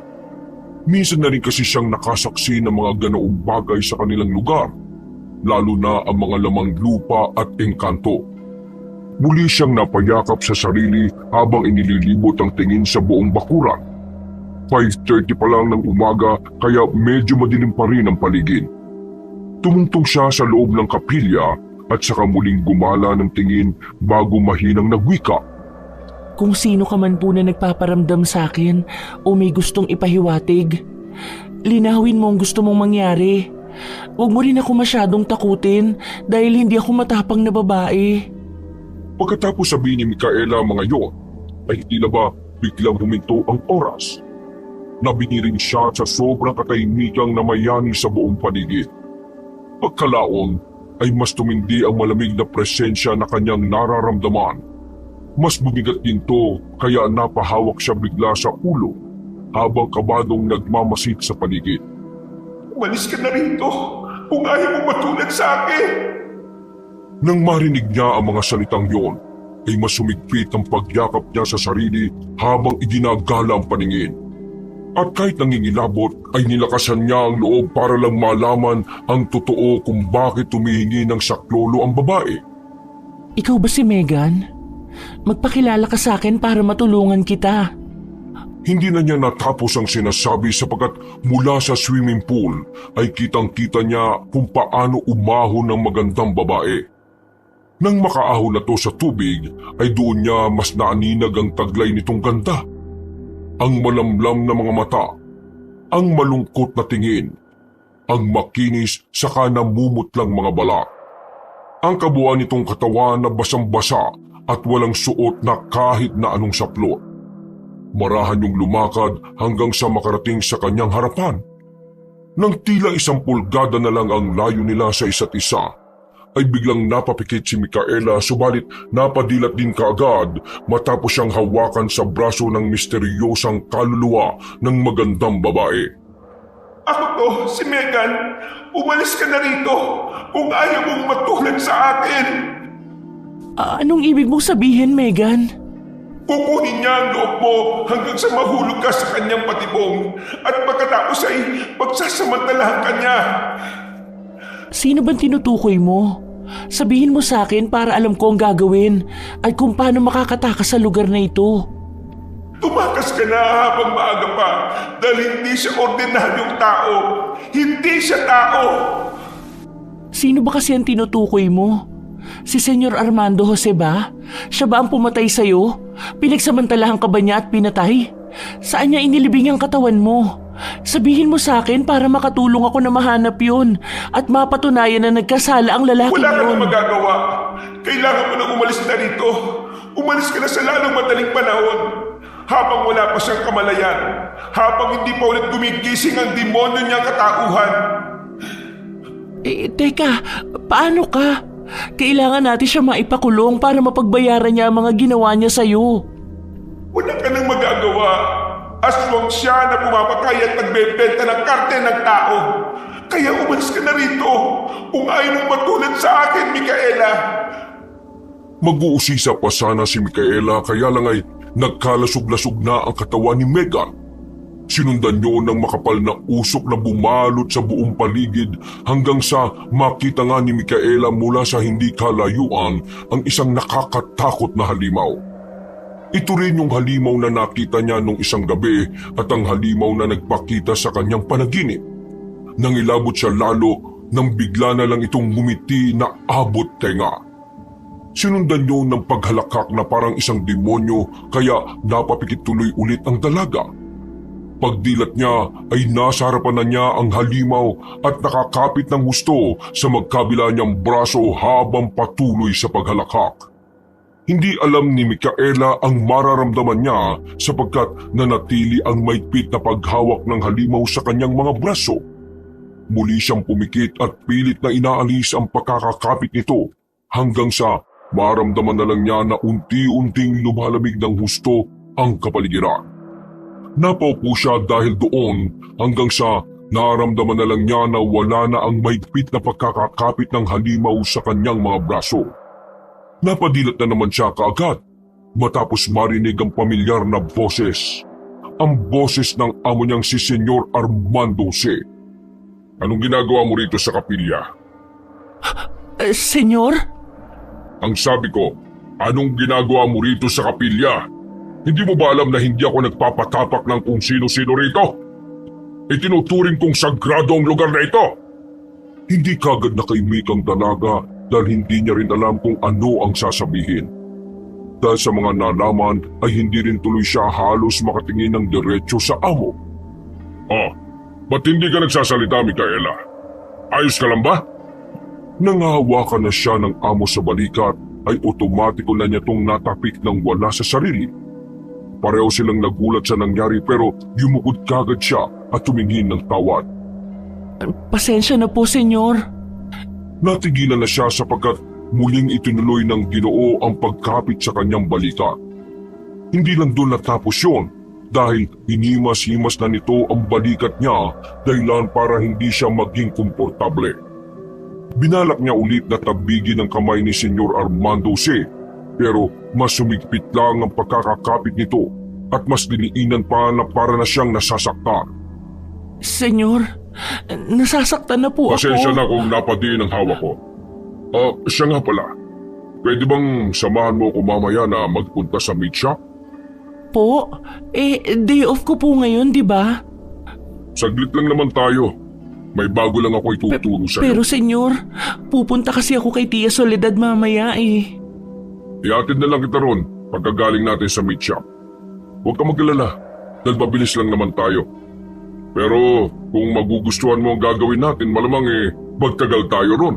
Minsan na rin kasi siyang nakasaksi ng mga ganoong bagay sa kanilang lugar, lalo na ang mga lamang lupa at engkanto. Muli siyang napayakap sa sarili habang inililibot ang tingin sa buong bakuran. 5:30 pa lang ng umaga kaya medyo madilim pa rin ang paligid. Tumungtong siya sa loob ng kapilya at saka muling gumala ng tingin bago mahinang nagwika. Kung sino ka man po na nagpaparamdam sa akin o may gustong ipahiwatig, linawin mo ang gusto mong mangyari. Huwag mo rin ako masyadong takutin dahil hindi ako matapang na babae. Pagkatapos sabihin ni Micaela mga yon, ay hindi na ba biglang huminto ang oras? Nabingi rin siya sa sobrang katahimikang namayani sa buong paligid. Pagkalaon ay mas tumindi ang malamig na presensya na kanyang nararamdaman. Mas bumigat din to kaya napahawak siya bigla sa ulo habang kabadong nagmamasid sa paligid. Umalis ka na rito kung ayaw mong matulad sa akin. Nang marinig niya ang mga salitang yon, ay mas sumigpit ang pagyakap niya sa sarili habang iginagala ang paningin. At kahit nangingilabot ay nilakasan niya ang loob para lang malaman ang totoo kung bakit tumihingi ng saklolo ang babae. Ikaw ba si Megan? Magpakilala ka sa akin para matulungan kita. Hindi na niya natapos ang sinasabi sapagkat mula sa swimming pool ay kitang-kita niya kung paano umahon ng magandang babae. Nang makaahon na to sa tubig ay doon niya mas naaninag ang taglay nitong ganda. Ang malamlam na mga mata, ang malungkot na tingin, ang makinis saka namumutlang mga balat. Ang kabuuan nitong katawan na basang-basa at walang suot na kahit na anong saplot. Marahan yung lumakad hanggang sa makarating sa kanyang harapan. Nang tila 1 pulgada na lang ang layo nila sa isa't isa, ay biglang napapikit si Micaela subalit napadilat din kaagad matapos siyang hawakan sa braso ng misteryosang kaluluwa ng magandang babae. Ako to, si Megan. Umalis ka na rito kung ayaw mong matulad sa akin. Anong ibig mong sabihin, Megan? Kukunin niya ang loob mo hanggang sa mahulog ka sa kanyang patibong at pagkatapos ay pagsasamantalahan ka niya. Sino bang tinutukoy mo? Sabihin mo sa akin para alam ko ang gagawin at kung paano makakatakas sa lugar na ito. Tumakas ka na habang maaga pa dahil hindi siya ordinaryong tao. Hindi siya tao. Sino ba kasi ang tinutukoy mo? Si Senyor Armando Jose ba? Siya ba ang pumatay sa'yo? Pinagsamantalahan ka ba niya at pinatay? Saan niya inilibing ang katawan mo? Sabihin mo sa akin para makatulong ako na mahanap yun at mapatunayan na nagkasala ang lalaki Wala ka yun. na magagawa. Kailangan mo na umalis na rito. Umalis ka na sa lalong madaling panahon. Habang wala pa siyang kamalayan. Habang hindi pa ulit gumigising ang demonyo niyang katauhan. Teka, paano ka? Kailangan natin siya maipakulong para mapagbayaran niya ang mga ginawa niya sa'yo. Wala ka nang magagawa. Aswang siya na pumapatay at nagbebenta ng karte ng tao. Kaya umalis ka na rito kung ayaw mong matulad sa akin, Micaela. Mag-uusisa pa sana si Micaela kaya lang ay nagkalasog-lasog na ang katawan ni Megan. Sinundan niyo ng makapal na usok na bumalot sa buong paligid hanggang sa makita nga ni Micaela mula sa hindi kalayuan ang isang nakakatakot na halimaw. Ito rin yung halimaw na nakita niya nung isang gabi at ang halimaw na nagpakita sa kanyang panaginip. Nangilabot siya lalo nang bigla na lang itong ngumiti na abot tenga. Sinundan niyo ng paghalakak na parang isang demonyo kaya napapikit tuloy ulit ang dalaga. Pagdilat niya ay nasa harapan na niya ang halimaw at nakakapit ng husto sa magkabila niyang braso habang patuloy sa paghalakak. Hindi alam ni Micaela ang mararamdaman niya sapagkat nanatili ang maigpit na paghawak ng halimaw sa kanyang mga braso. muli siyang pumikit at pilit na inaalis ang pagkakakapit nito hanggang sa maramdaman na lang niya na unti-unting lumalamig ng husto ang kapaligiran. Napaupo siya dahil doon hanggang sa naramdaman na lang niya na wala na ang mahigpit na pagkakakapit ng halimaw sa kanyang mga braso. Napadilat na naman siya kaagad matapos marinig ang pamilyar na boses. Ang boses ng amo niyang si Senyor Armando C. Anong ginagawa mo rito sa kapilya? Senyor? Ang sabi ko, anong ginagawa mo rito sa kapilya? Hindi mo ba alam na hindi ako nagpapatapak ng kung sino-sino rito? Itinuturing kong sagrado ang lugar na ito. Hindi kagad nakaimik ang dalaga dahil hindi niya rin alam kung ano ang sasabihin. Dahil sa mga nalaman ay hindi rin tuloy siya halos makatingin ng diretso sa amo. Ba't hindi ka nagsasalita, Micaela? Ayos ka lang ba? Nangahawakan na siya ng amo sa balikat ay otomatiko na niya tong natapik ng wala sa sarili. Pareho silang nagulat sa nangyari pero yumukod kagad siya at tumingin ng tawad. Pasensya na po, Senyor. Natigilan na siya sapagkat muling itinuloy ng Ginoo ang pagkapit sa kanyang balikat. Hindi lang doon natapos yun dahil hinimas-himas na nito ang balikat niya dahilan para hindi siya maging komportable. Binalak niya ulit na tabigin ang kamay ni Senyor Armando C. Pero mas sumigpit lang ang pagkakakapit nito at mas diniinan pa na para na siyang nasasaktan. Senyor, nasasaktan na po ako. Pasensya na kung napadiin ang hawak ko. Siya nga pala. Pwede bang samahan mo ko mamaya na magpunta sa meat shop? Po? Day off ko po ngayon, di ba? Saglit lang naman tayo. May bago lang ako ituturo sa'yo. Pero senyor, pupunta kasi ako kay Tia Soledad mamaya eh. Iatid na lang kita ron pagkagaling natin sa meat shop. Huwag ka mag-alala dahil mabilis lang naman tayo. Pero kung magugustuhan mo ang gagawin natin, malamang magtagal tayo ron.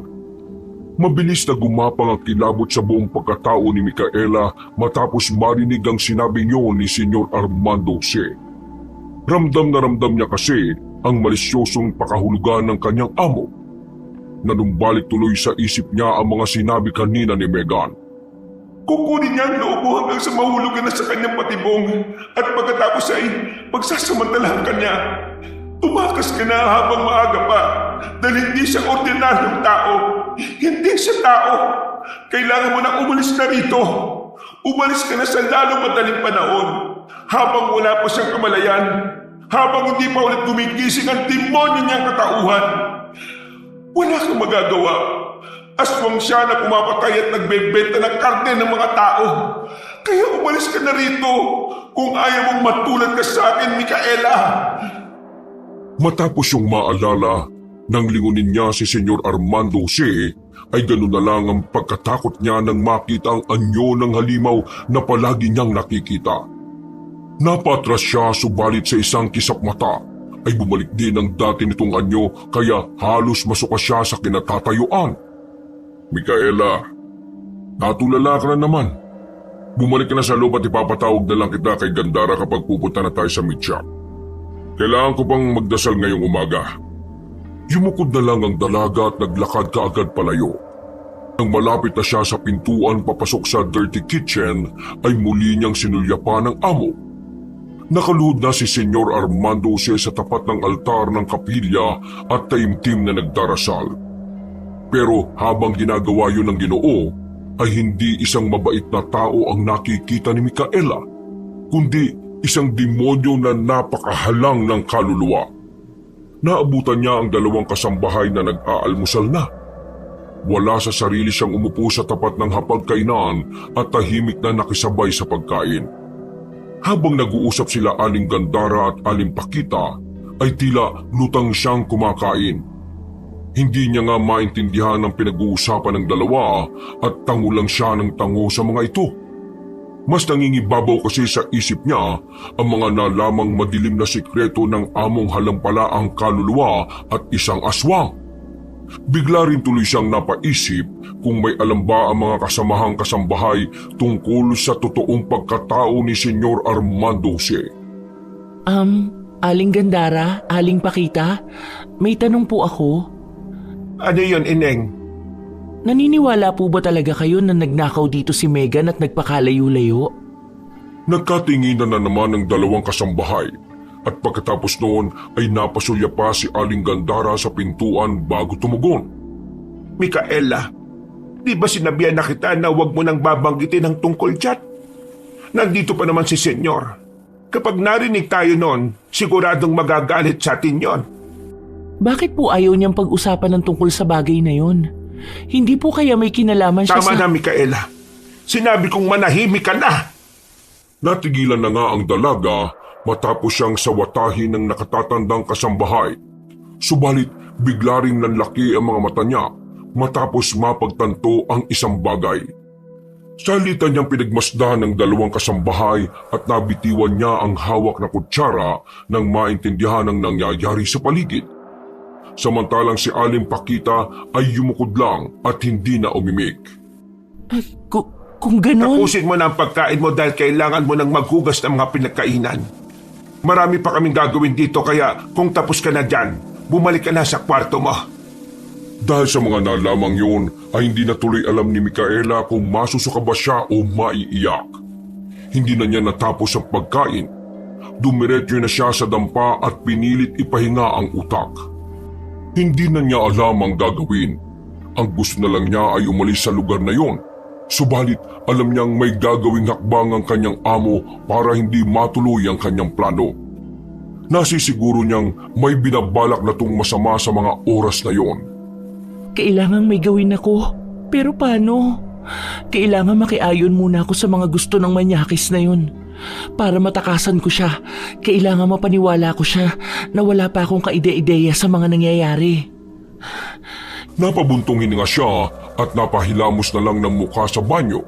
Mabilis na gumapang ang kilabot sa buong pagkatao ni Micaela matapos marinig ang sinabi niyo ni Senyor Armando C. Ramdam na ramdam niya kasi ang malisyosong pakahulugan ng kanyang amo. Nanumbalik tuloy sa isip niya ang mga sinabi kanina ni Megan. Kukunin niya ang loob mo hanggang sa mahulugan na sa kanyang patibong at pagkatapos ay pagsasamantalahan ka niya. Tumakas ka na habang maaga pa dahil hindi siya ordinaryong tao. Hindi siya tao. Kailangan mo na umalis na rito. Umalis ka na sa lalong madaling panahon habang wala pa siyang kamalayan. Habang hindi pa ulit gumigising ang demonyo niyang katauhan. Wala kang magagawa. Aswang siya na pumapatay at nagbebenta ng karne ng mga tao. Kaya umalis ka na rito kung ayaw mong matulad ka sa akin, Micaela. Matapos yung maalala nang lingunin niya si Senyor Armando C. ay ganun na lang ang pagkatakot niya nang makita ang anyo ng halimaw na palagi niyang nakikita. Napatras siya subalit sa isang kisap mata ay bumalik din ang dati nitong anyo kaya halos masuka siya sa kinatatayuan. Micaela, natulala ka na naman. Bumalik ka na sa loob at ipapatawag na lang kita kay Gandara kapag pupunta na tayo sa meat shop. Kailangan ko pang magdasal ngayong umaga. Yumukod na lang ang dalaga at naglakad kaagad palayo. Nang malapit na siya sa pintuan papasok sa dirty kitchen ay muli niyang sinulyapan ng amo. Nakaluhod na si Senyor Armando C. sa tapat ng altar ng kapilya at taimtim na nagdarasal. Pero habang ginagawa yun ng Ginoo, ay hindi isang mabait na tao ang nakikita ni Micaela, kundi isang demonyo na napakahalang ng kaluluwa. Naabutan niya ang dalawang kasambahay na nag-aalmusal na. Wala sa sarili siyang umupo sa tapat ng hapagkainan at tahimik na nakisabay sa pagkain. Habang nag-uusap sila Aling Gandara at Aling Pakita, ay tila lutang siyang kumakain. Hindi niya nga maintindihan ang pinag-uusapan ng dalawa at tango lang siya ng tango sa mga ito. Mas nangingibabaw kasi sa isip niya ang mga nalamang madilim na sikreto ng among halampala ang kaluluwa at isang aswang. Bigla rin tuloy siyang napaisip kung may alam ba ang mga kasamahang kasambahay tungkol sa totoong pagkatao ni Senyor Armando C. Aling Gandara, Aling Pakita, May tanong po ako. Ano yun, Ineng? Naniniwala po ba talaga kayo na nagnakaw dito si Megan at nagpakalayo-layo? Nagkatinginan na naman ng dalawang kasambahay at pagkatapos noon ay napasulya pa si Aling Gandara sa pintuan bago tumugon. Micaela, di ba sinabihan na kita na huwag mo nang babanggitin ang tungkol dyan? Nandito pa naman si Senyor. Kapag narinig tayo noon, siguradong magagalit sa atin yon. Bakit po ayaw niyang pag-usapan ng tungkol sa bagay na yon? Hindi po kaya may kinalaman siya Tama sa... na, Micaela. Sinabi kong manahimik ka na. Natigilan na nga ang dalaga matapos siyang sawatahin ng nakatatandang kasambahay. Subalit bigla ring nanlaki ang mga mata niya matapos mapagtanto ang isang bagay. Sa halita niyang pinagmasdan ng dalawang kasambahay at nabitiwan niya ang hawak na kutsara nang maintindihan ang nangyayari sa paligid. Samantalang si Aling Pakita ay yumukod lang at hindi na umimik. Kung ganon... Tapusin mo na ang pagkain mo dahil kailangan mo nang maghugas ng mga pinagkainan. Marami pa kaming gagawin dito kaya kung tapos ka na dyan, bumalik ka na sa kwarto mo. Dahil sa mga nalamang yun ay hindi na tuloy alam ni Micaela kung masusuka ba siya o maiiyak. Hindi na niya natapos ang pagkain. Dumiretso na siya sa dampa at pinilit ipahinga ang utak. Hindi na niya alam ang gagawin. Ang gusto na lang niya ay umalis sa lugar na yon. Subalit alam niyang may gagawing hakbang ang kanyang amo para hindi matuloy ang kanyang plano. Nasisiguro niyang may binabalak na tung masama sa mga oras na yon. Kailangang may gawin ako. Pero paano? Kailangan makiayon muna ako sa mga gusto ng manyakis na yun. Para matakasan ko siya, kailangan mapaniwala ko siya na wala pa akong kaide-ideya sa mga nangyayari. Napabuntong hininga siya at napahilamos na lang ng mukha sa banyo.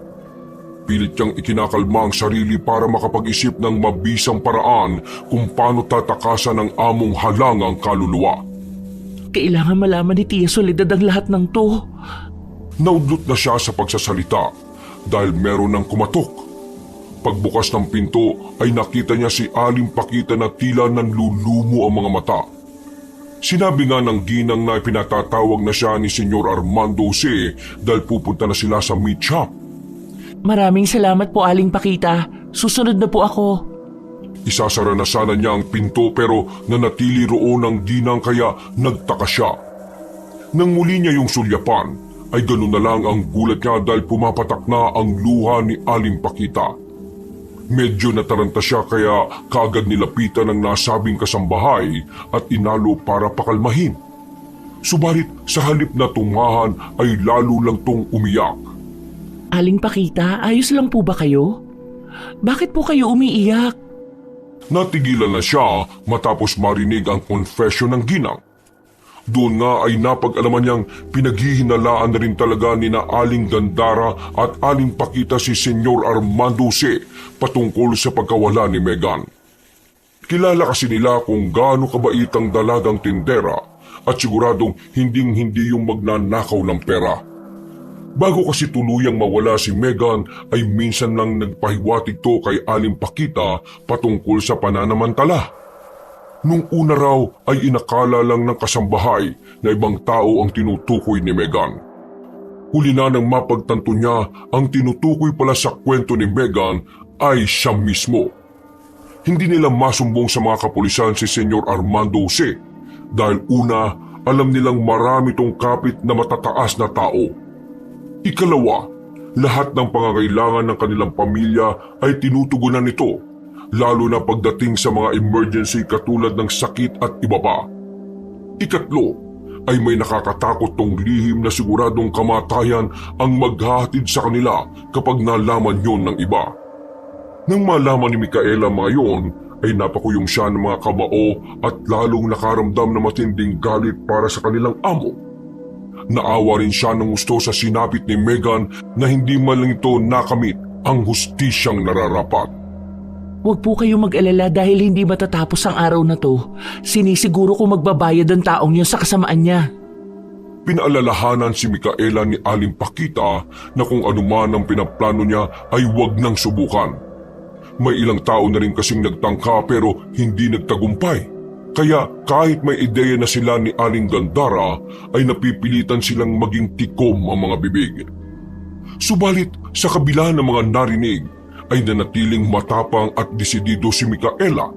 Pilit niyang ikinakalma ang sarili para makapag-isip ng mabisang paraan kung paano tatakasan ng among halangang kaluluwa. Kailangan malaman ni Tia Soledad ang lahat ng to. Naudlot na siya sa pagsasalita dahil meron ng kumatok. Pagbukas ng pinto ay nakita niya si Aling Pakita na tila nanlulumo ang mga mata. Sinabi nga ng ginang na pinatatawag na siya ni Senyor Armando Jose dahil pupunta na sila sa meat shop. Maraming salamat po, Aling Pakita. Susunod na po ako. Isasara na sana niya ang pinto pero nanatili roon ang ginang kaya nagtaka siya. Nang muli niya yung sulyapan ay ganun na lang ang gulat niya dahil pumapatak na ang luha ni Aling Pakita. Medyo nataranta siya kaya kaagad nilapitan ng nasabing kasambahay at inalo para pakalmahin. Subalit sa halip na tungahan ay lalo lang tong umiyak. Aling Pakita, ayos lang po ba kayo? Bakit po kayo umiiyak? Natigilan na siya matapos marinig ang confession ng ginang. Doon nga ay napag-alaman niyang pinaghihinalaan na rin talaga ni na Aling Gandara at Aling Pakita si Senyor Armando Jose patungkol sa pagkawala ni Megan. Kilala kasi nila kung gaano kabait ang dalagang tindera at siguradong hinding-hindi yung magnanakaw ng pera. Bago kasi tuluyang mawala si Megan ay minsan lang nagpahiwatig to kay Aling Pakita patungkol sa pananamantala. Nung una raw ay inakala lang ng kasambahay na ibang tao ang tinutukoy ni Megan. Huli na nang mapagtanto niya ang tinutukoy pala sa kwento ni Megan ay siya mismo. Hindi nila masumbong sa mga kapulisan si Senyor Armando Jose dahil una alam nilang marami tong kapit na matataas na tao. Ikalawa, lahat ng pangangailangan ng kanilang pamilya ay tinutugunan nito. Lalo na pagdating sa mga emergency katulad ng sakit at iba pa. Ikatlo, ay may nakakatakot tong lihim na siguradong kamatayan ang maghahatid sa kanila kapag nalaman yon ng iba. Nang malaman ni Micaela mga yon, ay napakuyong siya ng mga kamao at lalong nakaramdam na matinding galit para sa kanilang amo. Naawa rin siya ng gusto sa sinapit ni Megan na hindi man lang ito nakamit ang hustisyang nararapat. Huwag po kayo mag-alala dahil hindi matatapos ang araw na to. Sinisiguro ko magbabayad ang taong yun sa kasamaan niya. Pinaalalahanan si Micaela ni Aling Pakita na kung anuman ang pinaplano niya ay huwag nang subukan. May ilang tao na rin kasing nagtangka pero hindi nagtagumpay. Kaya kahit may ideya na sila ni Aling Gandara ay napipilitan silang maging tikom ang mga bibig. Subalit sa kabila ng mga narinig ay nanatiling matapang at desidido si Micaela.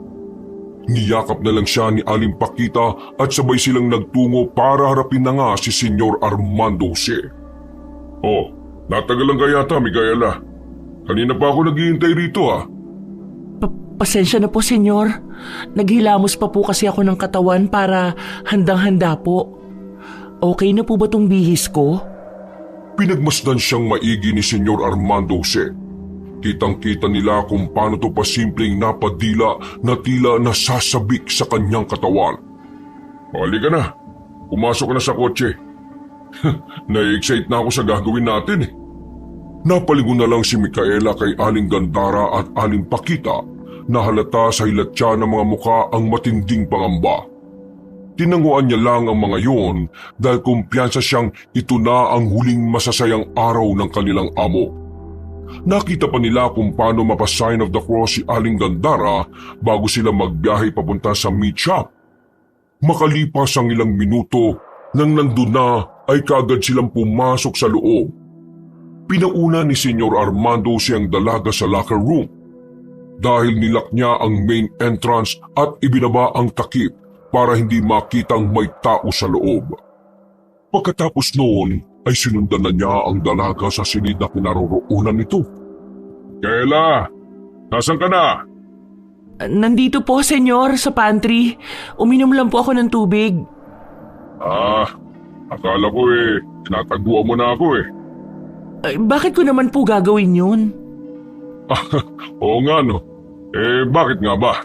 Niyakap na lang siya ni Aling Pakita at sabay silang nagtungo para harapin na nga si Senyor Armando Jose. Oh, natagal lang kaya yata, Micaela. Kanina pa ako naghihintay rito ha. Pasensya na po, senyor. Naghilamos pa po kasi ako ng katawan para handang-handa po. Okay na po ba tong bihis ko? Pinagmasdan siyang maigi ni Senyor Armando Jose. Kitang-kita nila kung paano to pasimpleng napadila na tila nasasabik sa kanyang katawan. Halika na, pumasok ka na sa kotse. Na-excite na ako sa gagawin natin eh. Napalingon na lang si Micaela kay Aling Gandara at Aling Pakita na halata sa hilatya ng mga muka ang matinding pangamba. Tinanguan niya lang ang mga yon dahil kumpiyansa siyang ito na ang huling masasayang araw ng kanilang amo. Nakita pa nila kung paano mapasign of the cross si Aling Gandara bago sila magbiyahe papunta sa meat shop. Makalipas ang ilang minuto, nang nandun na ay kaagad silang pumasok sa loob. Pinauna ni Senyor Armando siyang dalaga sa locker room dahil nilak niya ang main entrance at ibinaba ang takip para hindi makitang may tao sa loob. Pagkatapos noon ay sinundan na niya ang dalaga sa silid na kinaroroonan nito. Kayla, nasan ka na? Nandito po, senyor, sa pantry. Uminom lang po ako ng tubig. Akala ko tinataguan mo na ako eh. Ay, bakit ko naman po gagawin yun? Oo nga no. Bakit nga ba?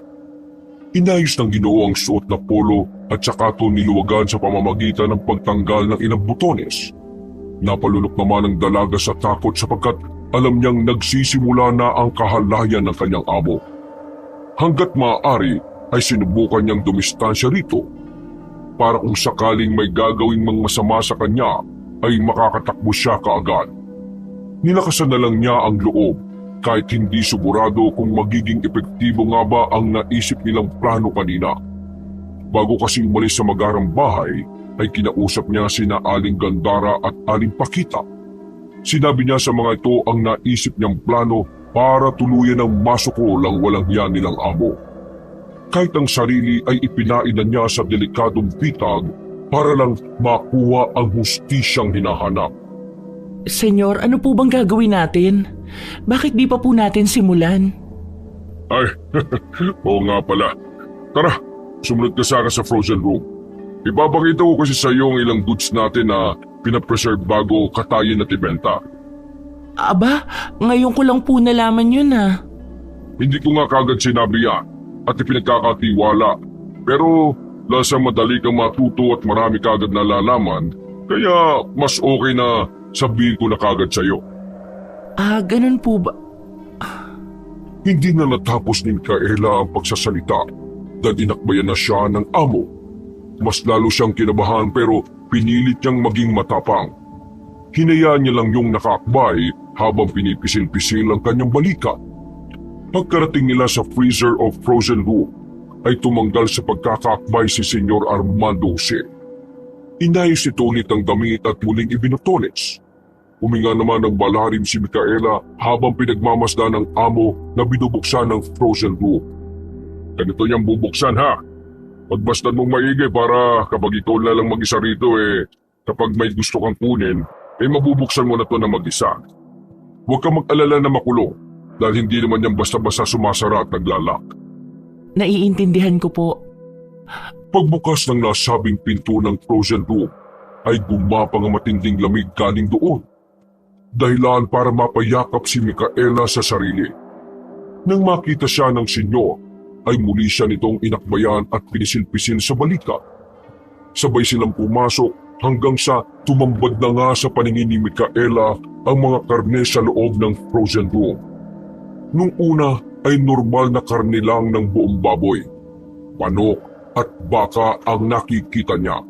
Inayos ng Ginoo ang suot na polo at saka ito niluwagan sa pamamagitan ng pagtanggal ng ilang butones. Napalunok naman ang dalaga sa takot sapagkat alam niyang nagsisimula na ang kahalayan ng kanyang amo. Hanggat maaari ay sinubukan niyang dumistansya rito para kung sakaling may gagawing mga masama sa kanya ay makakatakbo siya kaagad. Nilakasan na lang niya ang loob kahit hindi sigurado kung magiging epektibo nga ba ang naisip nilang plano kanina. Bago kasi umalis sa magarang bahay ay kinausap niya sina Aling Gandara at Aling Pakita. Sinabi niya sa mga ito ang naisip niyang plano para tuluyan ng masukol ang walang hiya nilang amo. Kahit ang sarili ay ipinain na niya sa delikadong pitag para lang makuha ang hustisyang hinahanap. Senyor, ano po bang gagawin natin? Bakit di pa po natin simulan? Ay, oo nga pala. Tara, sumunod ka sa akin sa frozen room. Ipapakita ko kasi sa iyo ang ilang goods natin na pinapreserve bago katayin at ibenta. Aba, ngayon ko lang po nalaman yun ah. Hindi ko nga kagad sinabi yan at ipinagkakatiwala. Pero lasa madali kang matuto at marami kagad nalalaman, kaya mas okay na sabihin ko na kagad sa iyo. Ganun po ba? Hindi na natapos ni Micaela ang pagsasalita dahil inakbayan na siya ng amo. Mas lalo siyang kinabahan pero pinilit niyang maging matapang. Hinayaan niya lang yung nakaakbay habang pinipisil-pisil ang kanyang balikat. Pagkarating nila sa freezer of frozen room ay tumanggal sa pagkakaakbay si Senyor Armando Jose. Inayos ito ulit ang damit at muling ibinutones. Huminga naman ng malalim si Micaela habang pinagmamasdan ng amo na binubuksan ng frozen room. Ganito niyang bubuksan ha. Pagbastan mong maigi para kapag ikaw na lang mag-isa rito kapag may gusto kang kunin, mabubuksan mo na to na mag-isa. Huwag kang mag-alala na makulong dahil hindi naman yan basta-basta sumasara at naglalak. Naiintindihan ko po. Pagbukas ng nasabing pinto ng frozen room ay gumapang ang matinding lamig galing doon. Dahilan para mapayakap si Micaela sa sarili. Nang makita siya ng senyor, ay muli siya nitong inakbayan at pinisil-pisil sa balikat. Sabay silang pumasok hanggang sa tumambad na nga sa paningin ni Micaela ang mga karne sa loob ng frozen room. Nung una ay normal na karne lang ng buong baboy, manok at baka ang nakikita niya.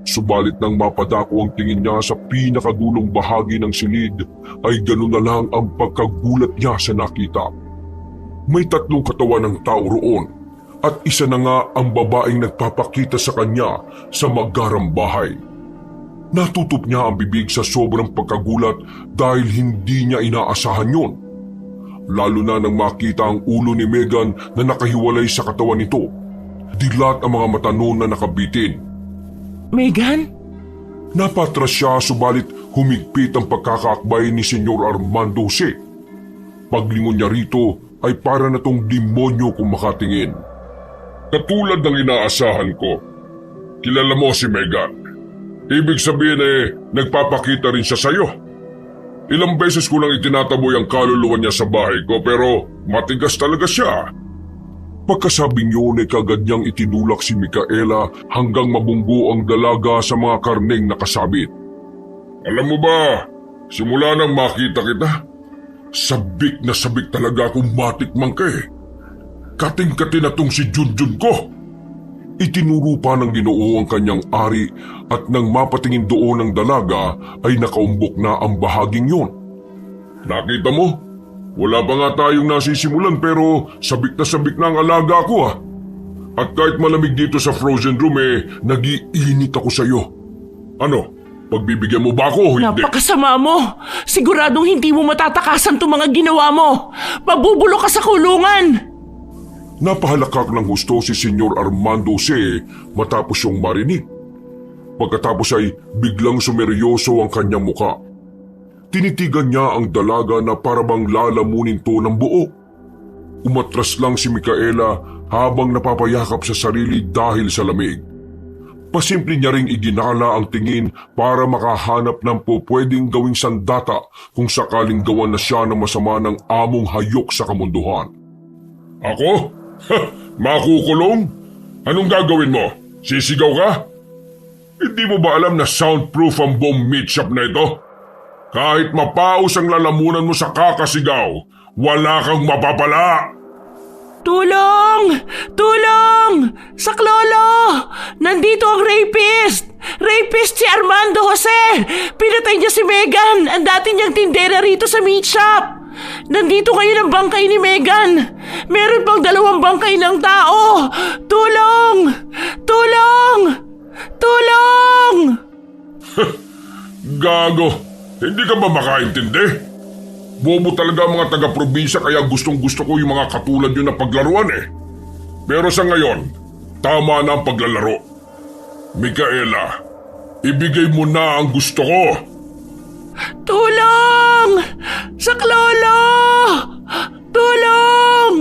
Subalit nang mapadako ang tingin niya sa pinakadulong bahagi ng silid ay ganoon na lang ang pagkagulat niya sa nakita. May tatlong katawan ng tao roon at isa na nga ang babaeng nagpapakita sa kanya sa magarang bahay. Natutup niya ang bibig sa sobrang pagkagulat dahil hindi niya inaasahan yon. Lalo na nang makita ang ulo ni Megan na nakahiwalay sa katawan nito. Dilat ang mga mata noon na nakabitin. Megan? Napatras siya subalit humigpit ang pagkakaakbay ni Senyor Armando Jose. Paglingon niya rito ay para na tong demonyo kung makatingin. Katulad ng inaasahan ko, kilala mo si Megan. Ibig sabihin nagpapakita rin siya sa'yo. Ilang beses ko lang itinataboy ang kaluluwa niya sa bahay ko pero matigas talaga siya. Pagkasabing yun ay kagad niyang itinulak si Micaela hanggang mabunggo ang dalaga sa mga karneng nakasabit. Alam mo ba, simula nang makita kita, sabik na sabik talaga akong matikmang ka eh. Kating-kati na tong si Junjun ko. Itinuro pa ng Ginoo ang kanyang ari at nang mapatingin doon ang dalaga ay nakaumbok na ang bahaging yun. Nakita mo? Wala pa nga tayong nasisimulan pero sabik na ang alaga ko ah. At kahit malamig dito sa frozen room nag-iinit ako sa iyo. Ano? Pagbibigyan mo ba ako o hindi? Napakasama mo! Siguradong hindi mo matatakasan itong mga ginawa mo! Mabubulok ka sa kulungan! Napahalakak ng husto si Senyor Armando Jose matapos yung marinig. Pagkatapos ay biglang sumeryoso ang kanyang muka. Tinitigan niya ang dalaga na parabang lalamunin to ng buo. Umatras lang si Micaela habang napapayakap sa sarili dahil sa lamig. Pasimple niya ring iginala ang tingin para makahanap ng pwedeng gawing sandata kung sakaling gawan na siya ng masama ng among hayok sa kamunduhan. Ako? Makukulong? Anong gagawin mo? Sisigaw ka? Hindi mo ba alam na soundproof ang buong meat shop na ito? Kahit mapaos ang lalamunan mo sa kakasigaw, wala kang mapapala! Tulong! Tulong! Saklolo! Nandito ang rapist! Rapist si Armando Jose! Pinatay niya si Megan, ang dati niyang tindera rito sa meat shop! Nandito ngayon ang bangkay ni Megan! Meron pang 2 bangkay ng tao! Tulong! Tulong! Tulong! Gago! Hindi ka ba makaintindi? Bobo talaga ang mga taga-probinsya kaya gustong-gusto ko yung mga katulad yun na paglaruan eh. Pero sa ngayon, tama na ang paglalaro. Micaela, ibigay mo na ang gusto ko. Tulong! Saklolo! Tulong!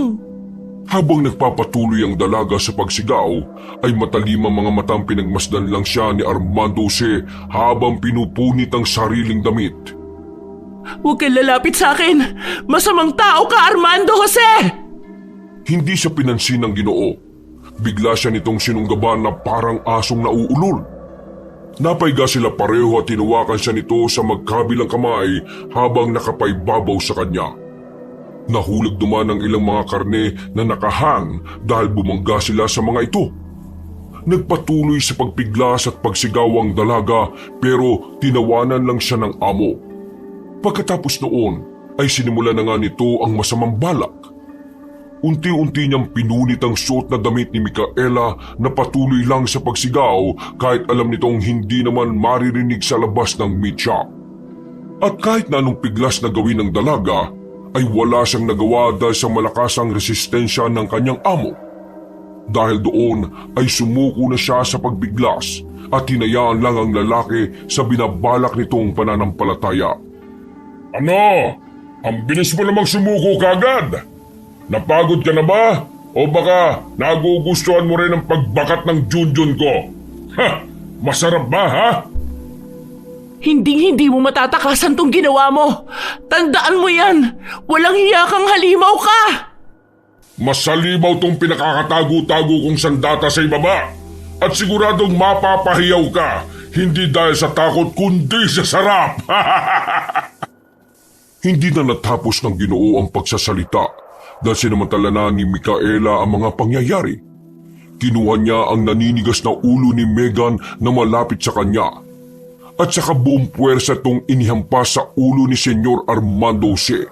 Habang nagpapatuloy ang dalaga sa pagsigaw, ay matalim ang mga matang pinagmasdan lang siya ni Armando Jose habang pinupunit ang sariling damit. Huwag kang lalapit sa akin! Masamang tao ka, Armando Jose! Hindi siya pinansin ng Ginoo. Bigla siya nitong sinunggaban na parang asong nauulol. Napaiga sila pareho at tinawakan siya nito sa magkabilang kamay habang nakapaybabaw sa kanya. Nahulog duman ang ilang mga karne na nakahang dahil bumangga sila sa mga ito. Nagpatuloy sa pagpiglas at pagsigaw ang dalaga pero tinawanan lang siya ng amo. Pagkatapos noon ay sinimula na nga nito ang masamang balak. Unti-unti niyang pinunit ang suot na damit ni Micaela na patuloy lang sa pagsigaw kahit alam nitong hindi naman maririnig sa labas ng meat shop. At kahit na anong piglas na gawin ng dalaga, ay wala siyang nagawa dahil sa malakasang resistensya ng kanyang amo. Dahil doon ay sumuko na siya sa pagbiglas at hinayaan lang ang lalaki sa binabalak nitong pananampalataya. Ano? Ang bilis mo namang sumuko kagad? Napagod ka na ba? O baka nagugustuhan mo rin ang pagbakat ng Junjun ko? Ha! Masarap ba ha? Hindi mo matatakasan tong ginawa mo. Tandaan mo yan. Walang hiya kang halimaw ka. Masalimaw tong pinakakatago-tago kong sandata sa ibaba. At siguradong mapapahiyaw ka. Hindi dahil sa takot kundi sa sarap. Hindi na natapos ng Ginoo ang pagsasalita dahil sinamantala na ni Micaela ang mga pangyayari. Kinuha niya ang naninigas na ulo ni Megan na malapit sa kanya. At saka buong puwersa itong inihampas sa ulo ni Senyor Armando Jose.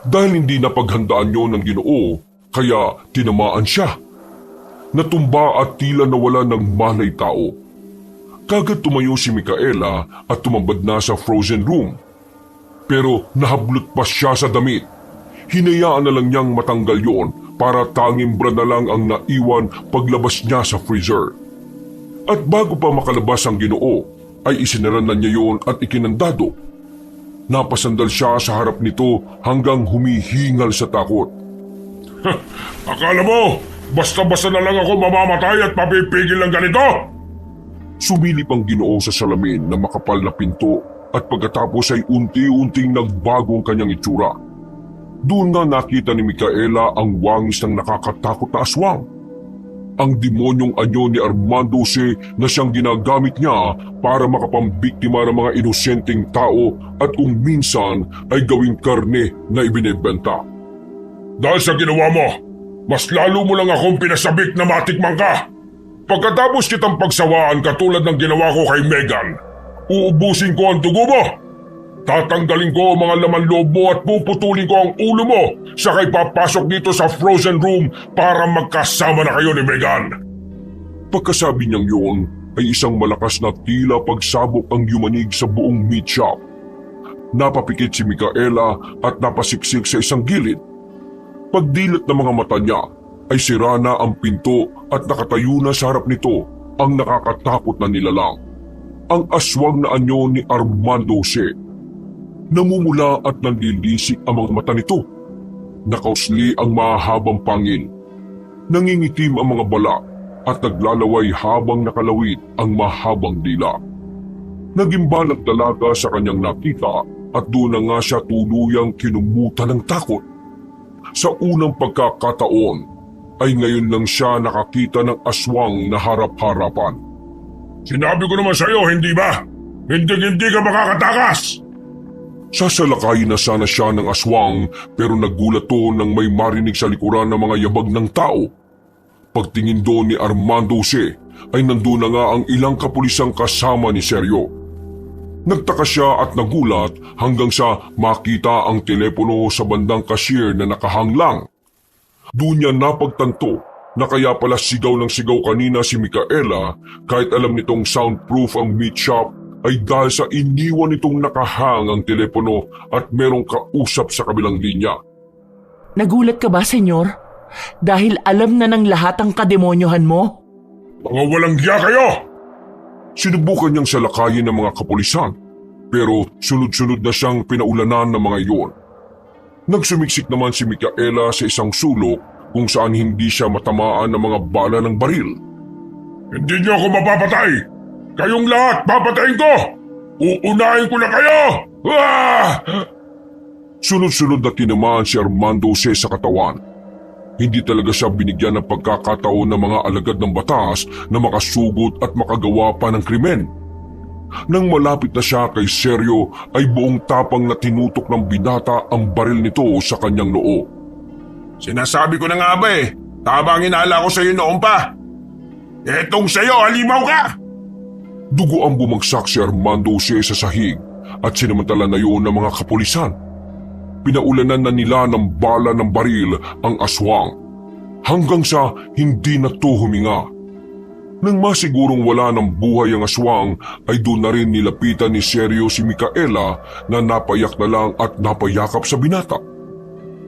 Dahil hindi napaghandaan yon ng Ginoo, kaya tinamaan siya. natumba at tila nawala ng malay tao. Kagad tumayo si Micaela at tumambad na sa frozen room. Pero nahablot pa siya sa damit. Hinayaan na lang niyang matanggal yon para tanging bra na lang ang naiwan paglabas niya sa freezer. At bago pa makalabas ang Ginoo, ay isinaran na niya yon at ikinandado. Napasandal siya sa harap nito hanggang humihingal sa takot. Akala mo, basta-basta na lang ako mamamatay at mapipigil ng ganito? Sumilip ang Ginoo sa salamin na makapal na pinto at pagkatapos ay unti-unting nagbagong kanyang itsura. Doon nga nakita ni Micaela ang wangis ng nakakatakot na aswang. Ang demonyong anyo ni Armando C na siyang ginagamit niya para makapambiktima ng mga inosenteng tao at kung minsan ay gawing karne na ibinebenta. Dahil sa ginawa mo, mas lalo mo lang akong pinasabik na matikman ka. Pagkatapos kitang pagsawaan katulad ng ginawa ko kay Megan, uubusin ko ang dugo mo. Tatanggalin ko ang mga laman loob mo at puputulin ko ang ulo mo, sakay papasok dito sa frozen room para magkasama na kayo ni Megan. Pagkasabi niyang yun, ay isang malakas na tila pagsabog ang yumanig sa buong meat shop. Napapikit si Micaela at napasiksik sa isang gilid. Pagdilat ng mga mata niya, ay sira na ang pinto at nakatayo na sa harap nito ang nakakatakot na nilalang. Ang aswang na anyo ni Armando C. Namumula at nanlilisik ang mga mata nito. Nakausli ang mahahabang pangil. Nangingitim ang mga bala at naglalaway habang nakalawit ang mahabang dila. Nagimbalang dalaga sa kanyang nakita at doon na nga siya tuluyang kinumutan ng takot. Sa unang pagkakataon, ay ngayon lang siya nakakita ng aswang na harap-harapan. Sinabi ko naman sa iyo, hindi ba? Hindi ka makakatakas! Sasalakayin na sana siya ng aswang pero nagulat to nang may marinig sa likuran ng mga yabag ng tao. Pagtingin doon ni Armando C. ay nandun na nga ang ilang kapulisang kasama ni Sergio. Nagtaka siya at nagulat hanggang sa makita ang telepono sa bandang cashier na nakahanglang. Doon niya napagtanto na kaya pala sigaw ng sigaw kanina si Micaela kahit alam nitong soundproof ang meat shop ay dahil sa iniwan nitong nakahang ang telepono at merong kausap sa kabilang linya. Nagulat ka ba, senyor? Dahil alam na ng lahat ang kademonyohan mo? Mga walang hiya kayo! Sinubukan niyang salakayin ng mga kapulisan pero sunod-sunod na siyang pinaulanan ng mga iyon. Nagsumiksik naman si Micaela sa isang sulok kung saan hindi siya matamaan ng mga bala ng baril. Hindi niyo ako mapapatay! Kayong lahat papatayin ko! Uunahin ko na kayo! Ah! Sunod-sunod na tinamaan si Armando C. sa katawan. Hindi talaga siya binigyan ng pagkakataon ng mga alagad ng batas na makasugot at makagawa pa ng krimen. Nang malapit na siya kay Sergio ay buong tapang na tinutok ng binata ang baril nito sa kanyang noo. Sinasabi ko na nga ba habang inala ko sa iyo noon pa. Etong sa iyo, halimaw ka! Dugo ang bumagsak si Armando C. sa sahig at sinamantala na yun ng mga kapulisan. Pinaulanan na nila ng bala ng baril ang aswang hanggang sa hindi na to huminga. Nang masigurong wala ng buhay ang aswang ay doon na rin nilapitan ni Sergio si Micaela na napayak na lang at napayakap sa binata.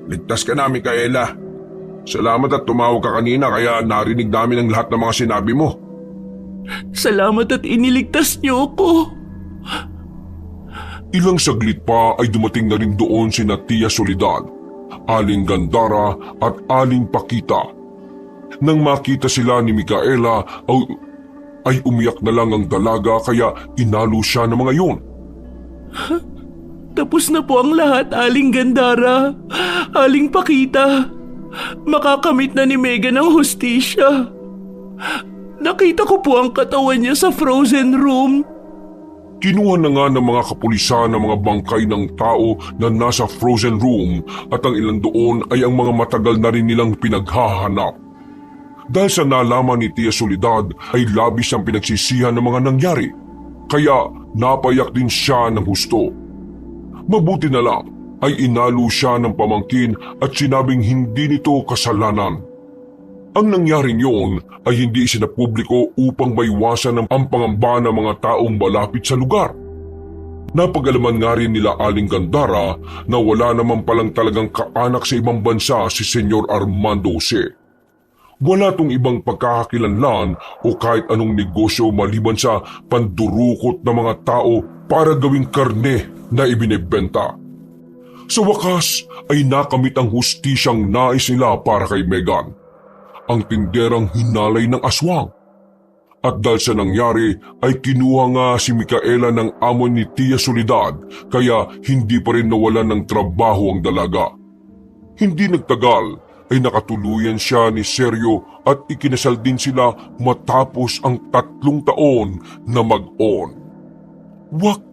Ligtas ka na, Micaela. Salamat at tumawag ka kanina kaya narinig namin ang lahat ng mga sinabi mo. Salamat at iniligtas niyo ako. Ilang saglit pa ay dumating na rin doon si Tia Soledad, Aling Gandara at Aling Pakita. Nang makita sila ni Micaela ay umiyak na lang ang dalaga kaya inalo siya ng mga yun. Tapos na po ang lahat, Aling Gandara, Aling Pakita. Makakamit na ni Megan ang hustisya. Nakita ko po ang katawan niya sa frozen room. Kinuha na nga ng mga kapulisan ng mga bangkay ng tao na nasa frozen room at ang ilan doon ay ang mga matagal na rin nilang pinaghahanap. Dahil sa nalaman ni Tia Soledad ay labis ang pinagsisihan ng mga nangyari, kaya napayak din siya ng husto. Mabuti na lang ay inalo siya ng pamangkin at sinabing hindi nito kasalanan. Ang nangyaring yun ay hindi isinapubliko upang maiwasan ang pangamba ng mga taong malapit sa lugar. Napag-alaman nga rin nila Aling Gandara na wala naman palang talagang kaanak sa ibang bansa si Senyor Armando Jose. Wala tong ibang pagkakakilanlan o kahit anong negosyo maliban sa pandurukot ng mga tao para gawing karne na ibinebenta. Sa wakas ay nakamit ang hustisyang nais nila para kay Megan, ang tinderang hinalay ng aswang. At dahil sa nangyari ay kinuha nga si Micaela ng amo ni Tia Soledad kaya hindi pa rin nawalan ng trabaho ang dalaga. Hindi nagtagal ay nakatuluyan siya ni Sergio at ikinasal din sila matapos ang 3 taon na mag-on. Wakas!